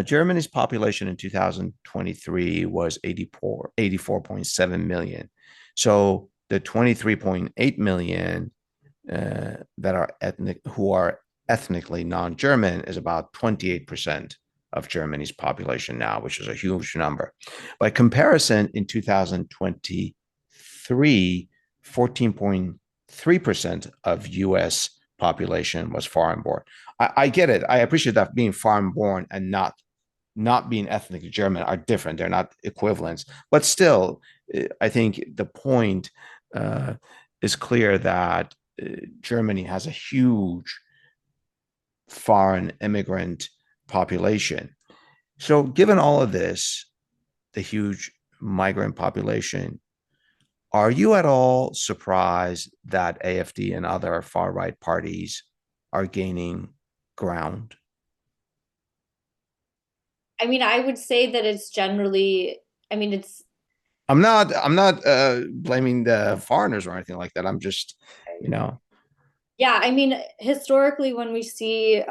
Germany's population in 2023 was 84.7 million. So the 23.8 million that are who are ethnically non-German is about 28% of Germany's population now, which is a huge number. By comparison, in 2023, 14.3% of US population was foreign born. I get it. I appreciate that being foreign born and not being ethnically German are different. They're not equivalents. But still, I think the point is clear that Germany has a huge foreign immigrant population. So, given all of this, the huge migrant population, are you at all surprised that AfD and other far right parties are gaining ground? I mean, I would say that it's generally, I mean, it's I'm not blaming the foreigners or anything like that. I'm just, you know, yeah, I mean, historically, when we see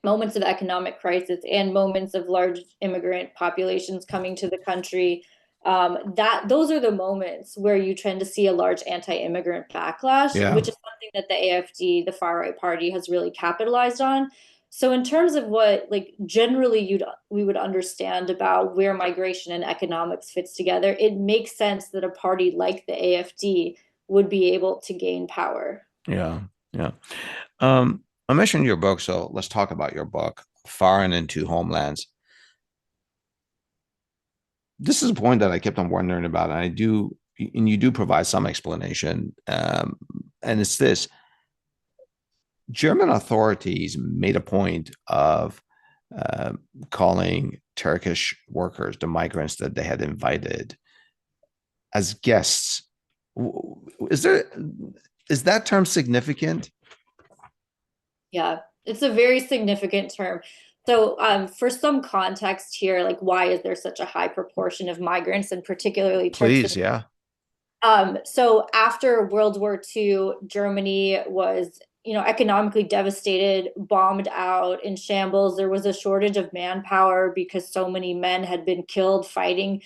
moments of economic crisis and moments of large immigrant populations coming to the country, that those are the moments where you tend to see a large anti-immigrant backlash, yeah, which is something that the AfD, the far right party, has really capitalized on. So in terms of what like generally we would understand about where migration and economics fits together, it makes sense that a party like the AfD would be able to gain power. yeah, yeah. I mentioned your book, so let's talk about your book, Foreign into Homelands. This is a point that I kept on wondering about, and you do provide some explanation. And it's this: German authorities made a point of uh, calling Turkish workers, the migrants that they had invited, as guests. Is there is that term significant? Yeah, it's a very significant term. So, for some context here, like why is there such a high proportion of migrants and particularly Turks? Please, yeah. So after World War II, Germany was, economically devastated, bombed out, in shambles. There was a shortage of manpower because so many men had been killed fighting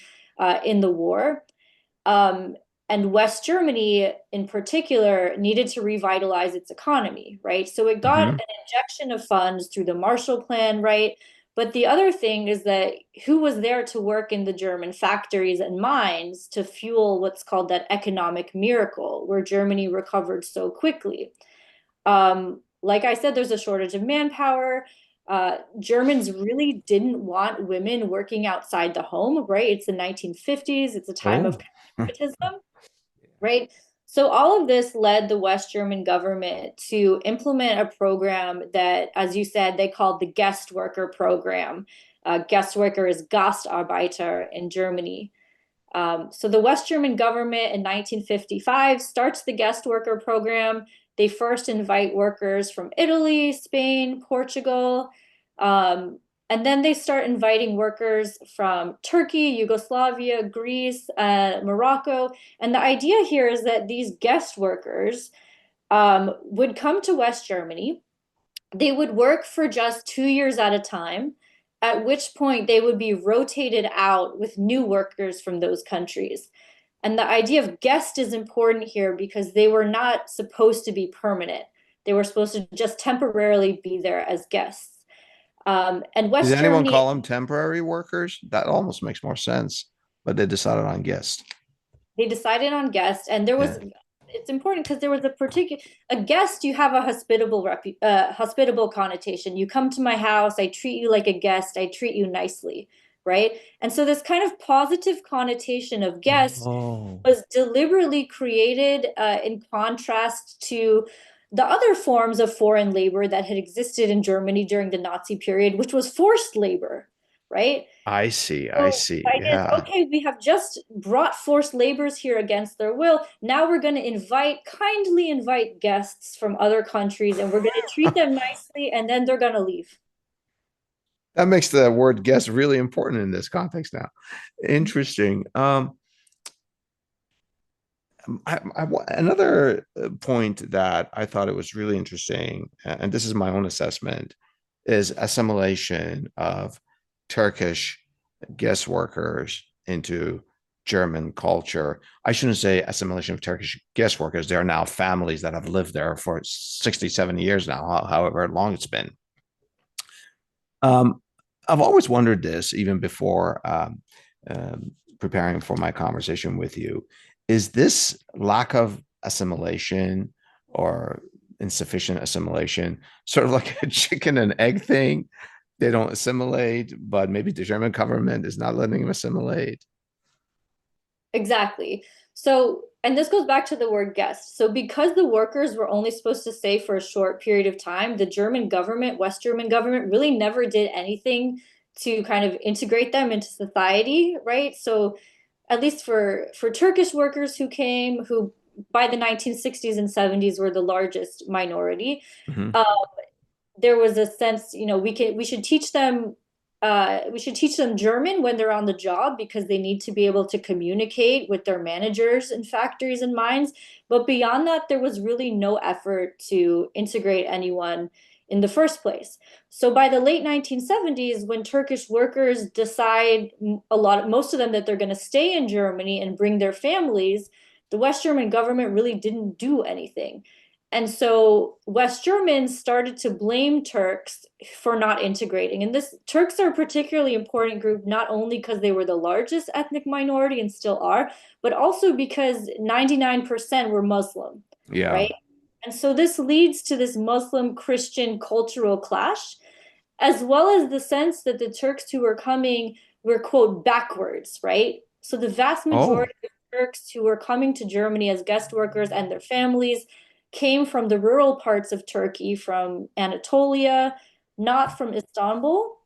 in the war. Um, and West Germany, in particular, needed to revitalize its economy, right? So it got Hmm. an injection of funds through the Marshall Plan, right? But the other thing is that who was there to work in the German factories and mines to fuel what's called that economic miracle, where Germany recovered so quickly? Like I said, there's a shortage of manpower. Germans really didn't want women working outside the home, right? It's the 1950s. It's a time of Oh, conservatism, right? So all of this led the West German government to implement a program that, as you said, they called the guest worker program. Guest worker is Gastarbeiter in Germany. So the West German government in 1955 starts the guest worker program. They first invite workers from Italy, Spain, Portugal, um, and then they start inviting workers from Turkey, Yugoslavia, Greece, Morocco. And the idea here is that these guest workers would come to West Germany. They would work for just 2 years at a time, at which point they would be rotated out with new workers from those countries. And the idea of guest is important here because they were not supposed to be permanent. They were supposed to just temporarily be there as guests. And did West anyone Germany, call them temporary workers? That almost makes more sense, but they decided on guest. they decided on guest, and Yeah. it's important because there was a guest. You have a hospitable connotation. You come to my house, I treat you like a guest, I treat you nicely, right? And so this kind of positive connotation of guest Oh, was deliberately created in contrast to the other forms of foreign labor that had existed in Germany during the Nazi period, which was forced labor, right? I see. I So see. the idea is, Yeah. okay, we have just brought forced laborers here against their will. Now we're going to kindly invite guests from other countries, and we're going to treat them nicely, and then they're going to leave. That makes the word guest really important in this context now. Interesting. Another point that I thought it was really interesting, and this is my own assessment, is assimilation of Turkish guest workers into German culture. I shouldn't say assimilation of Turkish guest workers. There are now families that have lived there for 60, 70 years now, however long it's been. Um, I've always wondered this, even before preparing for my conversation with you. Is this lack of assimilation or insufficient assimilation sort of like a chicken and egg thing? They don't assimilate, but maybe the German government is not letting them assimilate. Exactly. So, and this goes back to the word guest. So, because the workers were only supposed to stay for a short period of time, the German government, West German government, really never did anything to kind of integrate them into society, right? So, at least for Turkish workers who came, who by the 1960s and 70s were the largest minority, Mhm. uh, there was a sense, we should teach them German when they're on the job because they need to be able to communicate with their managers in factories and mines. But beyond that, there was really no effort to integrate anyone in the first place. So by the late 1970s, when Turkish workers decide most of them that they're going to stay in Germany and bring their families, the West German government really didn't do anything. And so West Germans started to blame Turks for not integrating. And this Turks are a particularly important group, not only because they were the largest ethnic minority and still are, but also because 99% were Muslim, Yeah. right? And so this leads to this Muslim Christian cultural clash, as well as the sense that the Turks who were coming were, quote, backwards, right? So the vast Oh, majority of Turks who were coming to Germany as guest workers and their families came from the rural parts of Turkey, from Anatolia, not from Istanbul,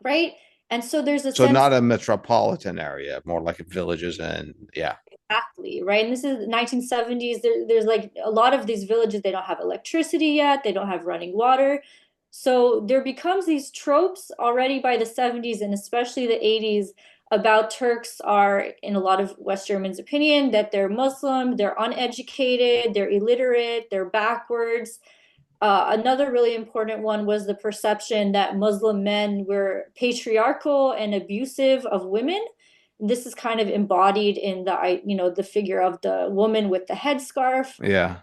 right? And so there's a so sense not a metropolitan area, more like villages and yeah. exactly, right? And this is 1970s. There's like a lot of these villages, they don't have electricity yet, they don't have running water. So there becomes these tropes already by the 70s and especially the 80s about Turks are, in a lot of West Germans' opinion, that they're Muslim, they're uneducated, they're illiterate, they're backwards. Another really important one was the perception that Muslim men were patriarchal and abusive of women. This is kind of embodied in the figure of the woman with the headscarf. Yeah.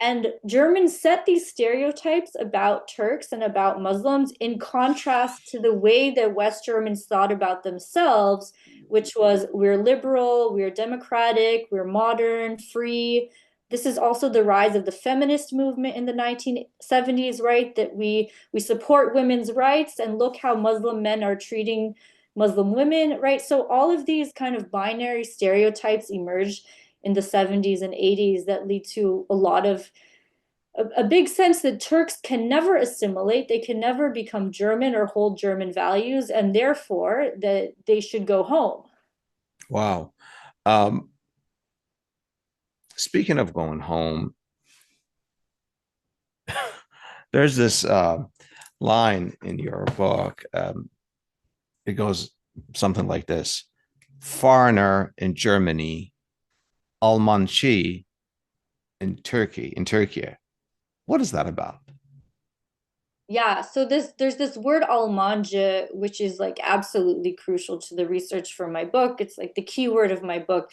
And Germans set these stereotypes about Turks and about Muslims in contrast to the way that West Germans thought about themselves, which was we're liberal, we're democratic, we're modern, free. This is also the rise of the feminist movement in the 1970s, right? That we support women's rights and look how Muslim men are treating Muslim women, right? So all of these kind of binary stereotypes emerged in the 70s and 80s that lead to a lot of a big sense that Turks can never assimilate, they can never become German or hold German values, and therefore that they should go home. Wow. Um, Speaking of going home, there's this line in your book. It goes something like this: foreigner in Germany, Almanchi in Turkey. What is that about? Yeah, so there's this word Almanca, which is like absolutely crucial to the research for my book. It's like the key word of my book.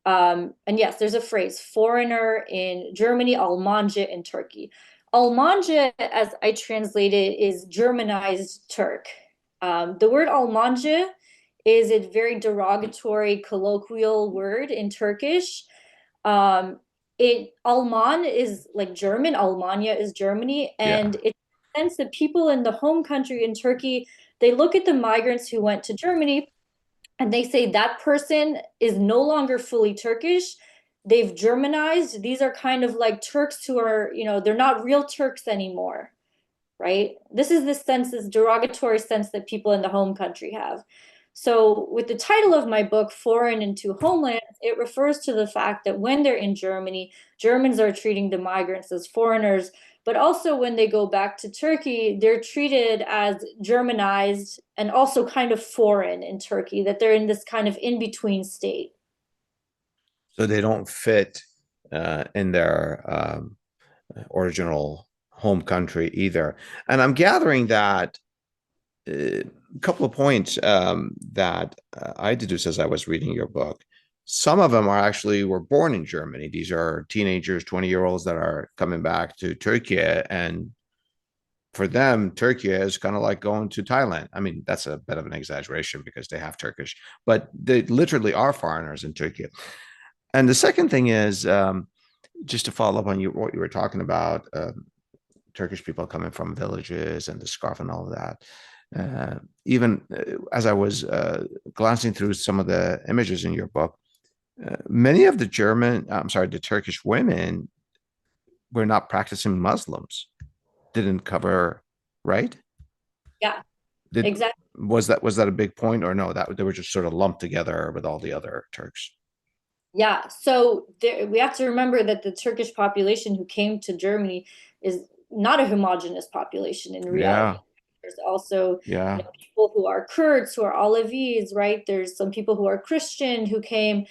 And yes, there's a phrase, foreigner in Germany, Almanca in Turkey. Almanca, as I translate it, is Germanized Turk. The word Almanca is a very derogatory colloquial word in Turkish. Um, Alman is like German, Almania is Germany, Yeah. and it's the sense that people in the home country in Turkey, they look at the migrants who went to Germany and they say that person is no longer fully Turkish. They've Germanized. These are kind of like Turks who are, they're not real Turks anymore, right? This is this sense, this derogatory sense that people in the home country have. So, with the title of my book, Foreign into Homeland, it refers to the fact that when they're in Germany, Germans are treating the migrants as foreigners, but also when they go back to Turkey, they're treated as Germanized and also kind of foreign in Turkey, that they're in this kind of in between state. So they don't fit in their original home country either. And I'm gathering that a couple of points that I deduced as I was reading your book. Some of them are actually were born in Germany. These are teenagers, 20-year-olds that are coming back to Türkiye. And for them, Türkiye is kind of like going to Thailand. I mean, that's a bit of an exaggeration because they have Turkish, but they literally are foreigners in Türkiye. And the second thing is, just to follow up on what you were talking about, Turkish people coming from villages and the scarf and all of that. Even as I was glancing through some of the images in your book, many of the Turkish women were not practicing Muslims, didn't cover, right? Yeah, Did exactly. was that a big point, or no? That they were just sort of lumped together with all the other Turks. Yeah, so we have to remember that the Turkish population who came to Germany is not a homogenous population in reality. Yeah, There's also, yeah. people who are Kurds, who are Alevis, right? There's some people who are Christian who came.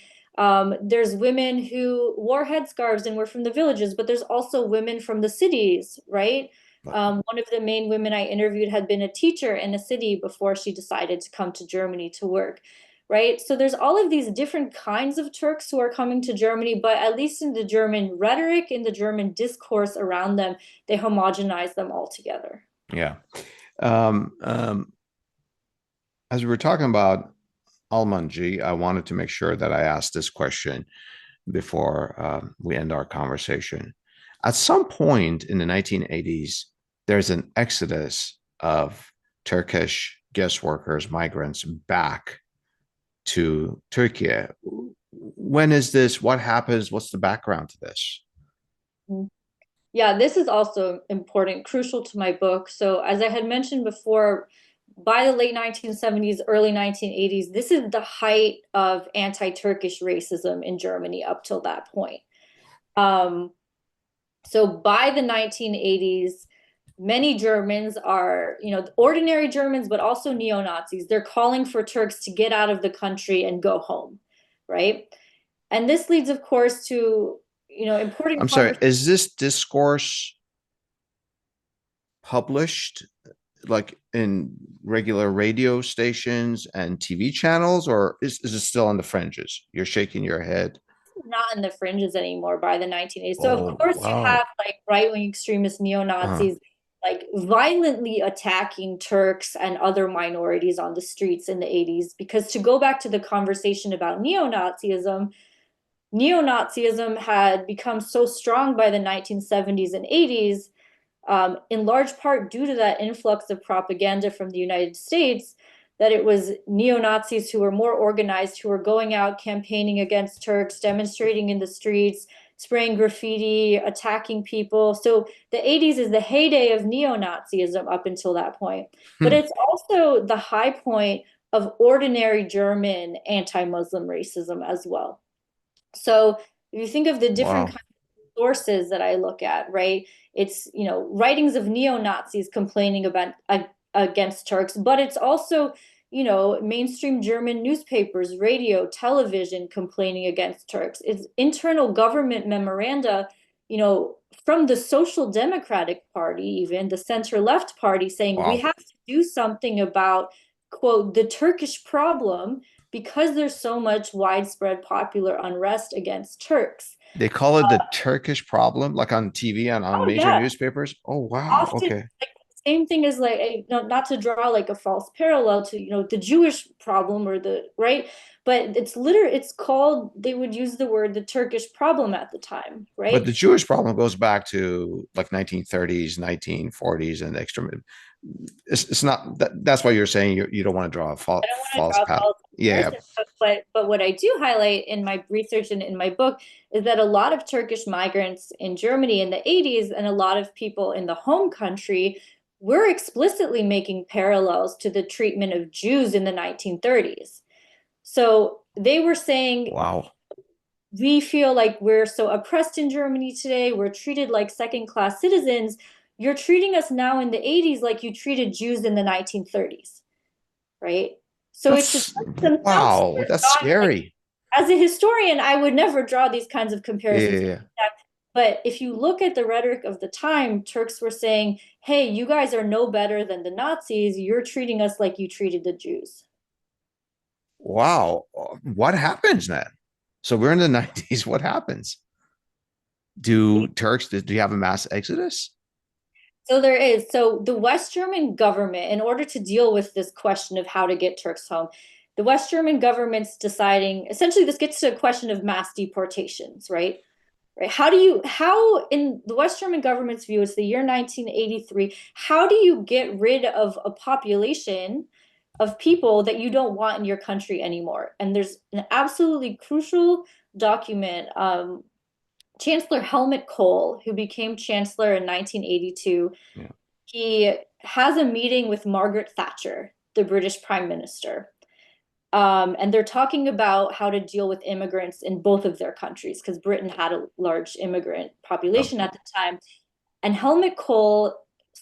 There's women who wore headscarves and were from the villages, but there's also women from the cities, right? One of the main women I interviewed had been a teacher in a city before she decided to come to Germany to work, right? So there's all of these different kinds of Turks who are coming to Germany, but at least in the German rhetoric, in the German discourse around them, they homogenize them all together. Yeah. Um, um, as we were talking about Almanji, I wanted to make sure that I asked this question before we end our conversation. At some point in the 1980s, there's an exodus of Turkish guest workers, migrants back to Türkiye. When is this? What happens? What's the background to this? Yeah, this is also important, crucial to my book. So, as I had mentioned before, by the late 1970s, early 1980s, this is the height of anti-Turkish racism in Germany up till that point. Um, so by the 1980s, many Germans are, ordinary Germans, but also neo-Nazis. They're calling for Turks to get out of the country and go home, right? And this leads, of course, to, important I'm sorry, conversations. is this discourse published like in regular radio stations and TV channels, or is it still on the fringes? You're shaking your head. not in the fringes anymore by the 1980s. So of Oh, course you have wow. like right-wing extremist Uh, neo-Nazis like violently attacking Turks and other minorities on the streets in the 80s. Because to go back to the conversation about neo-Nazism had become so strong by the 1970s and 80s, in large part due to that influx of propaganda from the United States, that it was neo-Nazis who were more organized, who were going out campaigning against Turks, demonstrating in the streets, spraying graffiti, attacking people. So the 80s is the heyday of neo-Nazism up until that point. But hmm, it's also the high point of ordinary German anti-Muslim racism as well. So if you think of the different wow. kinds of sources that I look at, right? It's, writings of neo-Nazis complaining about against Turks, but it's also, mainstream German newspapers, radio, television complaining against Turks. It's internal government memoranda, from the Social Democratic Party, even the center left party, saying we Wow. have to do something about, quote, the Turkish problem because there's so much widespread popular unrest against Turks. They call it the Turkish problem, like on TV and on Oh major yeah, newspapers. Oh, wow. often Okay. like same thing as like not to draw like a false parallel to the Jewish problem or the right, but it's called, they would use the word the Turkish problem at the time, But right? the Jewish problem goes back to like 1930s, 1940s, and extra. It's not that. That's why you're saying you don't want to draw a I don't want to false draw path. false Yeah. comparisons, but what I do highlight in my research and in my book is that a lot of Turkish migrants in Germany in the 80s and a lot of people in the home country were explicitly making parallels to the treatment of Jews in the 1930s. So they were saying, Wow. we feel like we're so oppressed in Germany today, we're treated like second-class citizens. You're treating us now in the 80s like you treated Jews in the 1930s, right? So it's the That's Turks themselves who wow. are That's drawing, like, scary. as a historian, I would never draw these kinds of Yeah. comparisons. Yeah, yeah. But if you look at the rhetoric of the time, Turks were saying, hey, you guys are no better than the Nazis. You're treating us like you treated the Jews. Wow. What happens then? So we're in the 90s. What happens? Do you have a mass exodus? So there is. So the West German government, in order to deal with this question of how to get Turks home, the West German government's deciding, essentially this gets to a question of mass deportations, right? Right. How in the West German government's view, it's the year 1983, how do you get rid of a population of people that you don't want in your country anymore? And there's an absolutely crucial document. Chancellor Helmut Kohl, who became chancellor in 1982, Yeah. he has a meeting with Margaret Thatcher, the British Prime Minister. And they're talking about how to deal with immigrants in both of their countries because Britain had a large immigrant Oh, population at the time. And Helmut Kohl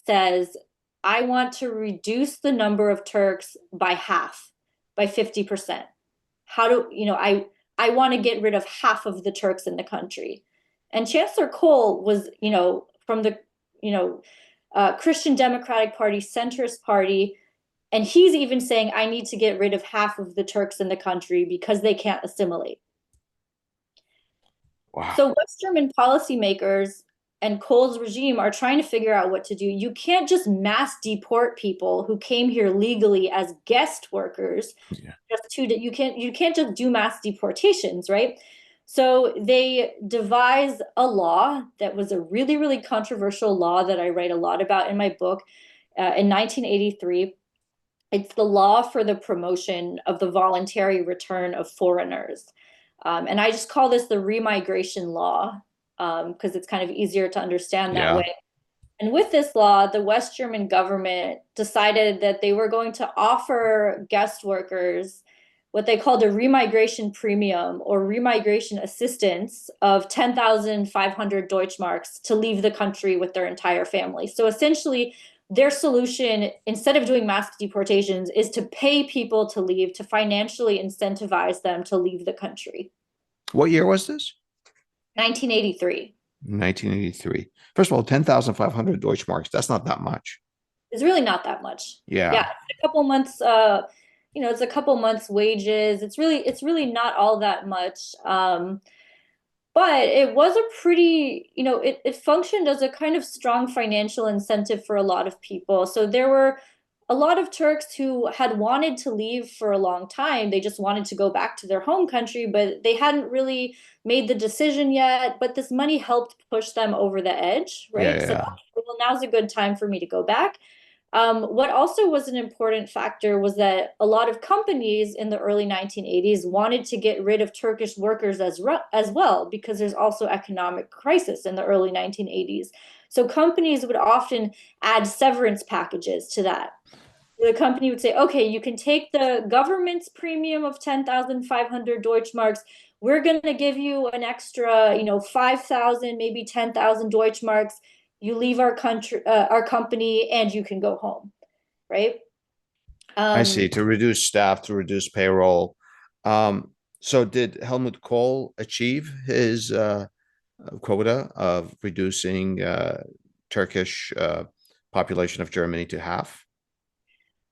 says, I want to reduce the number of Turks by half, by 50%. How do, I want to get rid of half of the Turks in the country. And Chancellor Kohl was, from the, you know, Christian Democratic Party, centrist party, and he's even saying, I need to get rid of half of the Turks in the country because they can't assimilate. wow. So West German policymakers and Kohl's regime are trying to figure out what to do. You can't just mass deport people who came here legally as guest workers. Yeah. You can't just do mass deportations, right? So they devise a law that was a really, really controversial law that I write a lot about in my book in 1983. It's the law for the promotion of the voluntary return of foreigners. And I just call this the remigration law because it's kind of easier to understand that Yeah. way. And with this law, the West German government decided that they were going to offer guest workers what they called a remigration premium or remigration assistance of 10,500 Deutschmarks to leave the country with their entire family. So essentially, their solution, instead of doing mass deportations, is to pay people to leave, to financially incentivize them to leave the country. What year was this? 1983 1983. First of all, 10,500 Deutschmarks. That's not that much. is really not that much. Yeah, Yeah. it's a couple months. It's a couple months' wages. It's really not all that much. But it was a pretty, it functioned as a kind of strong financial incentive for a lot of people. So there were a lot of Turks who had wanted to leave for a long time. They just wanted to go back to their home country, but they hadn't really made the decision yet. But this money helped push them over the edge, Yeah, right? So yeah. well, now's a good time for me to go back. What also was an important factor was that a lot of companies in the early 1980s wanted to get rid of Turkish workers as well, because there's also economic crisis in the early 1980s. So companies would often add severance packages to that. The company would say, okay, you can take the government's premium of 10,500 Deutschmarks. We're going to give you an extra, 5,000, maybe 10,000 Deutschmarks. You leave our company, and you can go home, right? I see. Um, To reduce staff, to reduce payroll. So did Helmut Kohl achieve his quota of reducing Turkish population of Germany to half?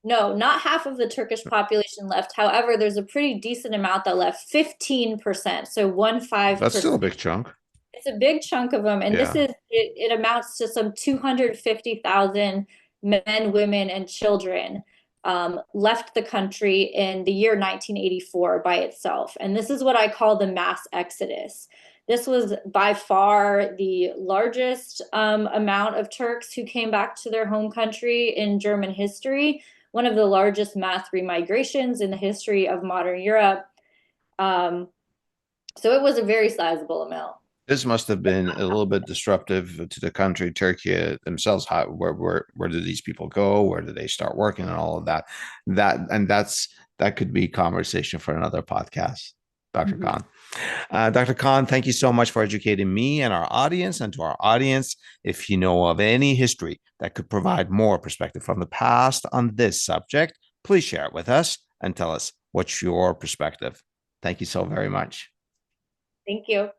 no, not half of the Turkish population left. However, there's a pretty decent amount that left, 15%. So That's 15%. still a big chunk. It's a big chunk of them, and Yeah. it amounts to some 250,000 men, women, and children left the country in the year 1984 by itself. And this is what I call the mass exodus. This was by far the largest amount of Turks who came back to their home country in German history, one of the largest mass remigrations in the history of modern Europe. Um, so it was a very sizable amount. This must have been a little bit disruptive to the country, Turkey themselves. How, where did these people go? Where did they start working, and all of that? That could be conversation for another podcast, Dr. Mhm. Khan. Dr. Khan, thank you so much for educating me and our audience. And to our audience, if you know of any history that could provide more perspective from the past on this subject, please share it with us and tell us what's your perspective. Thank you so very much. Thank you.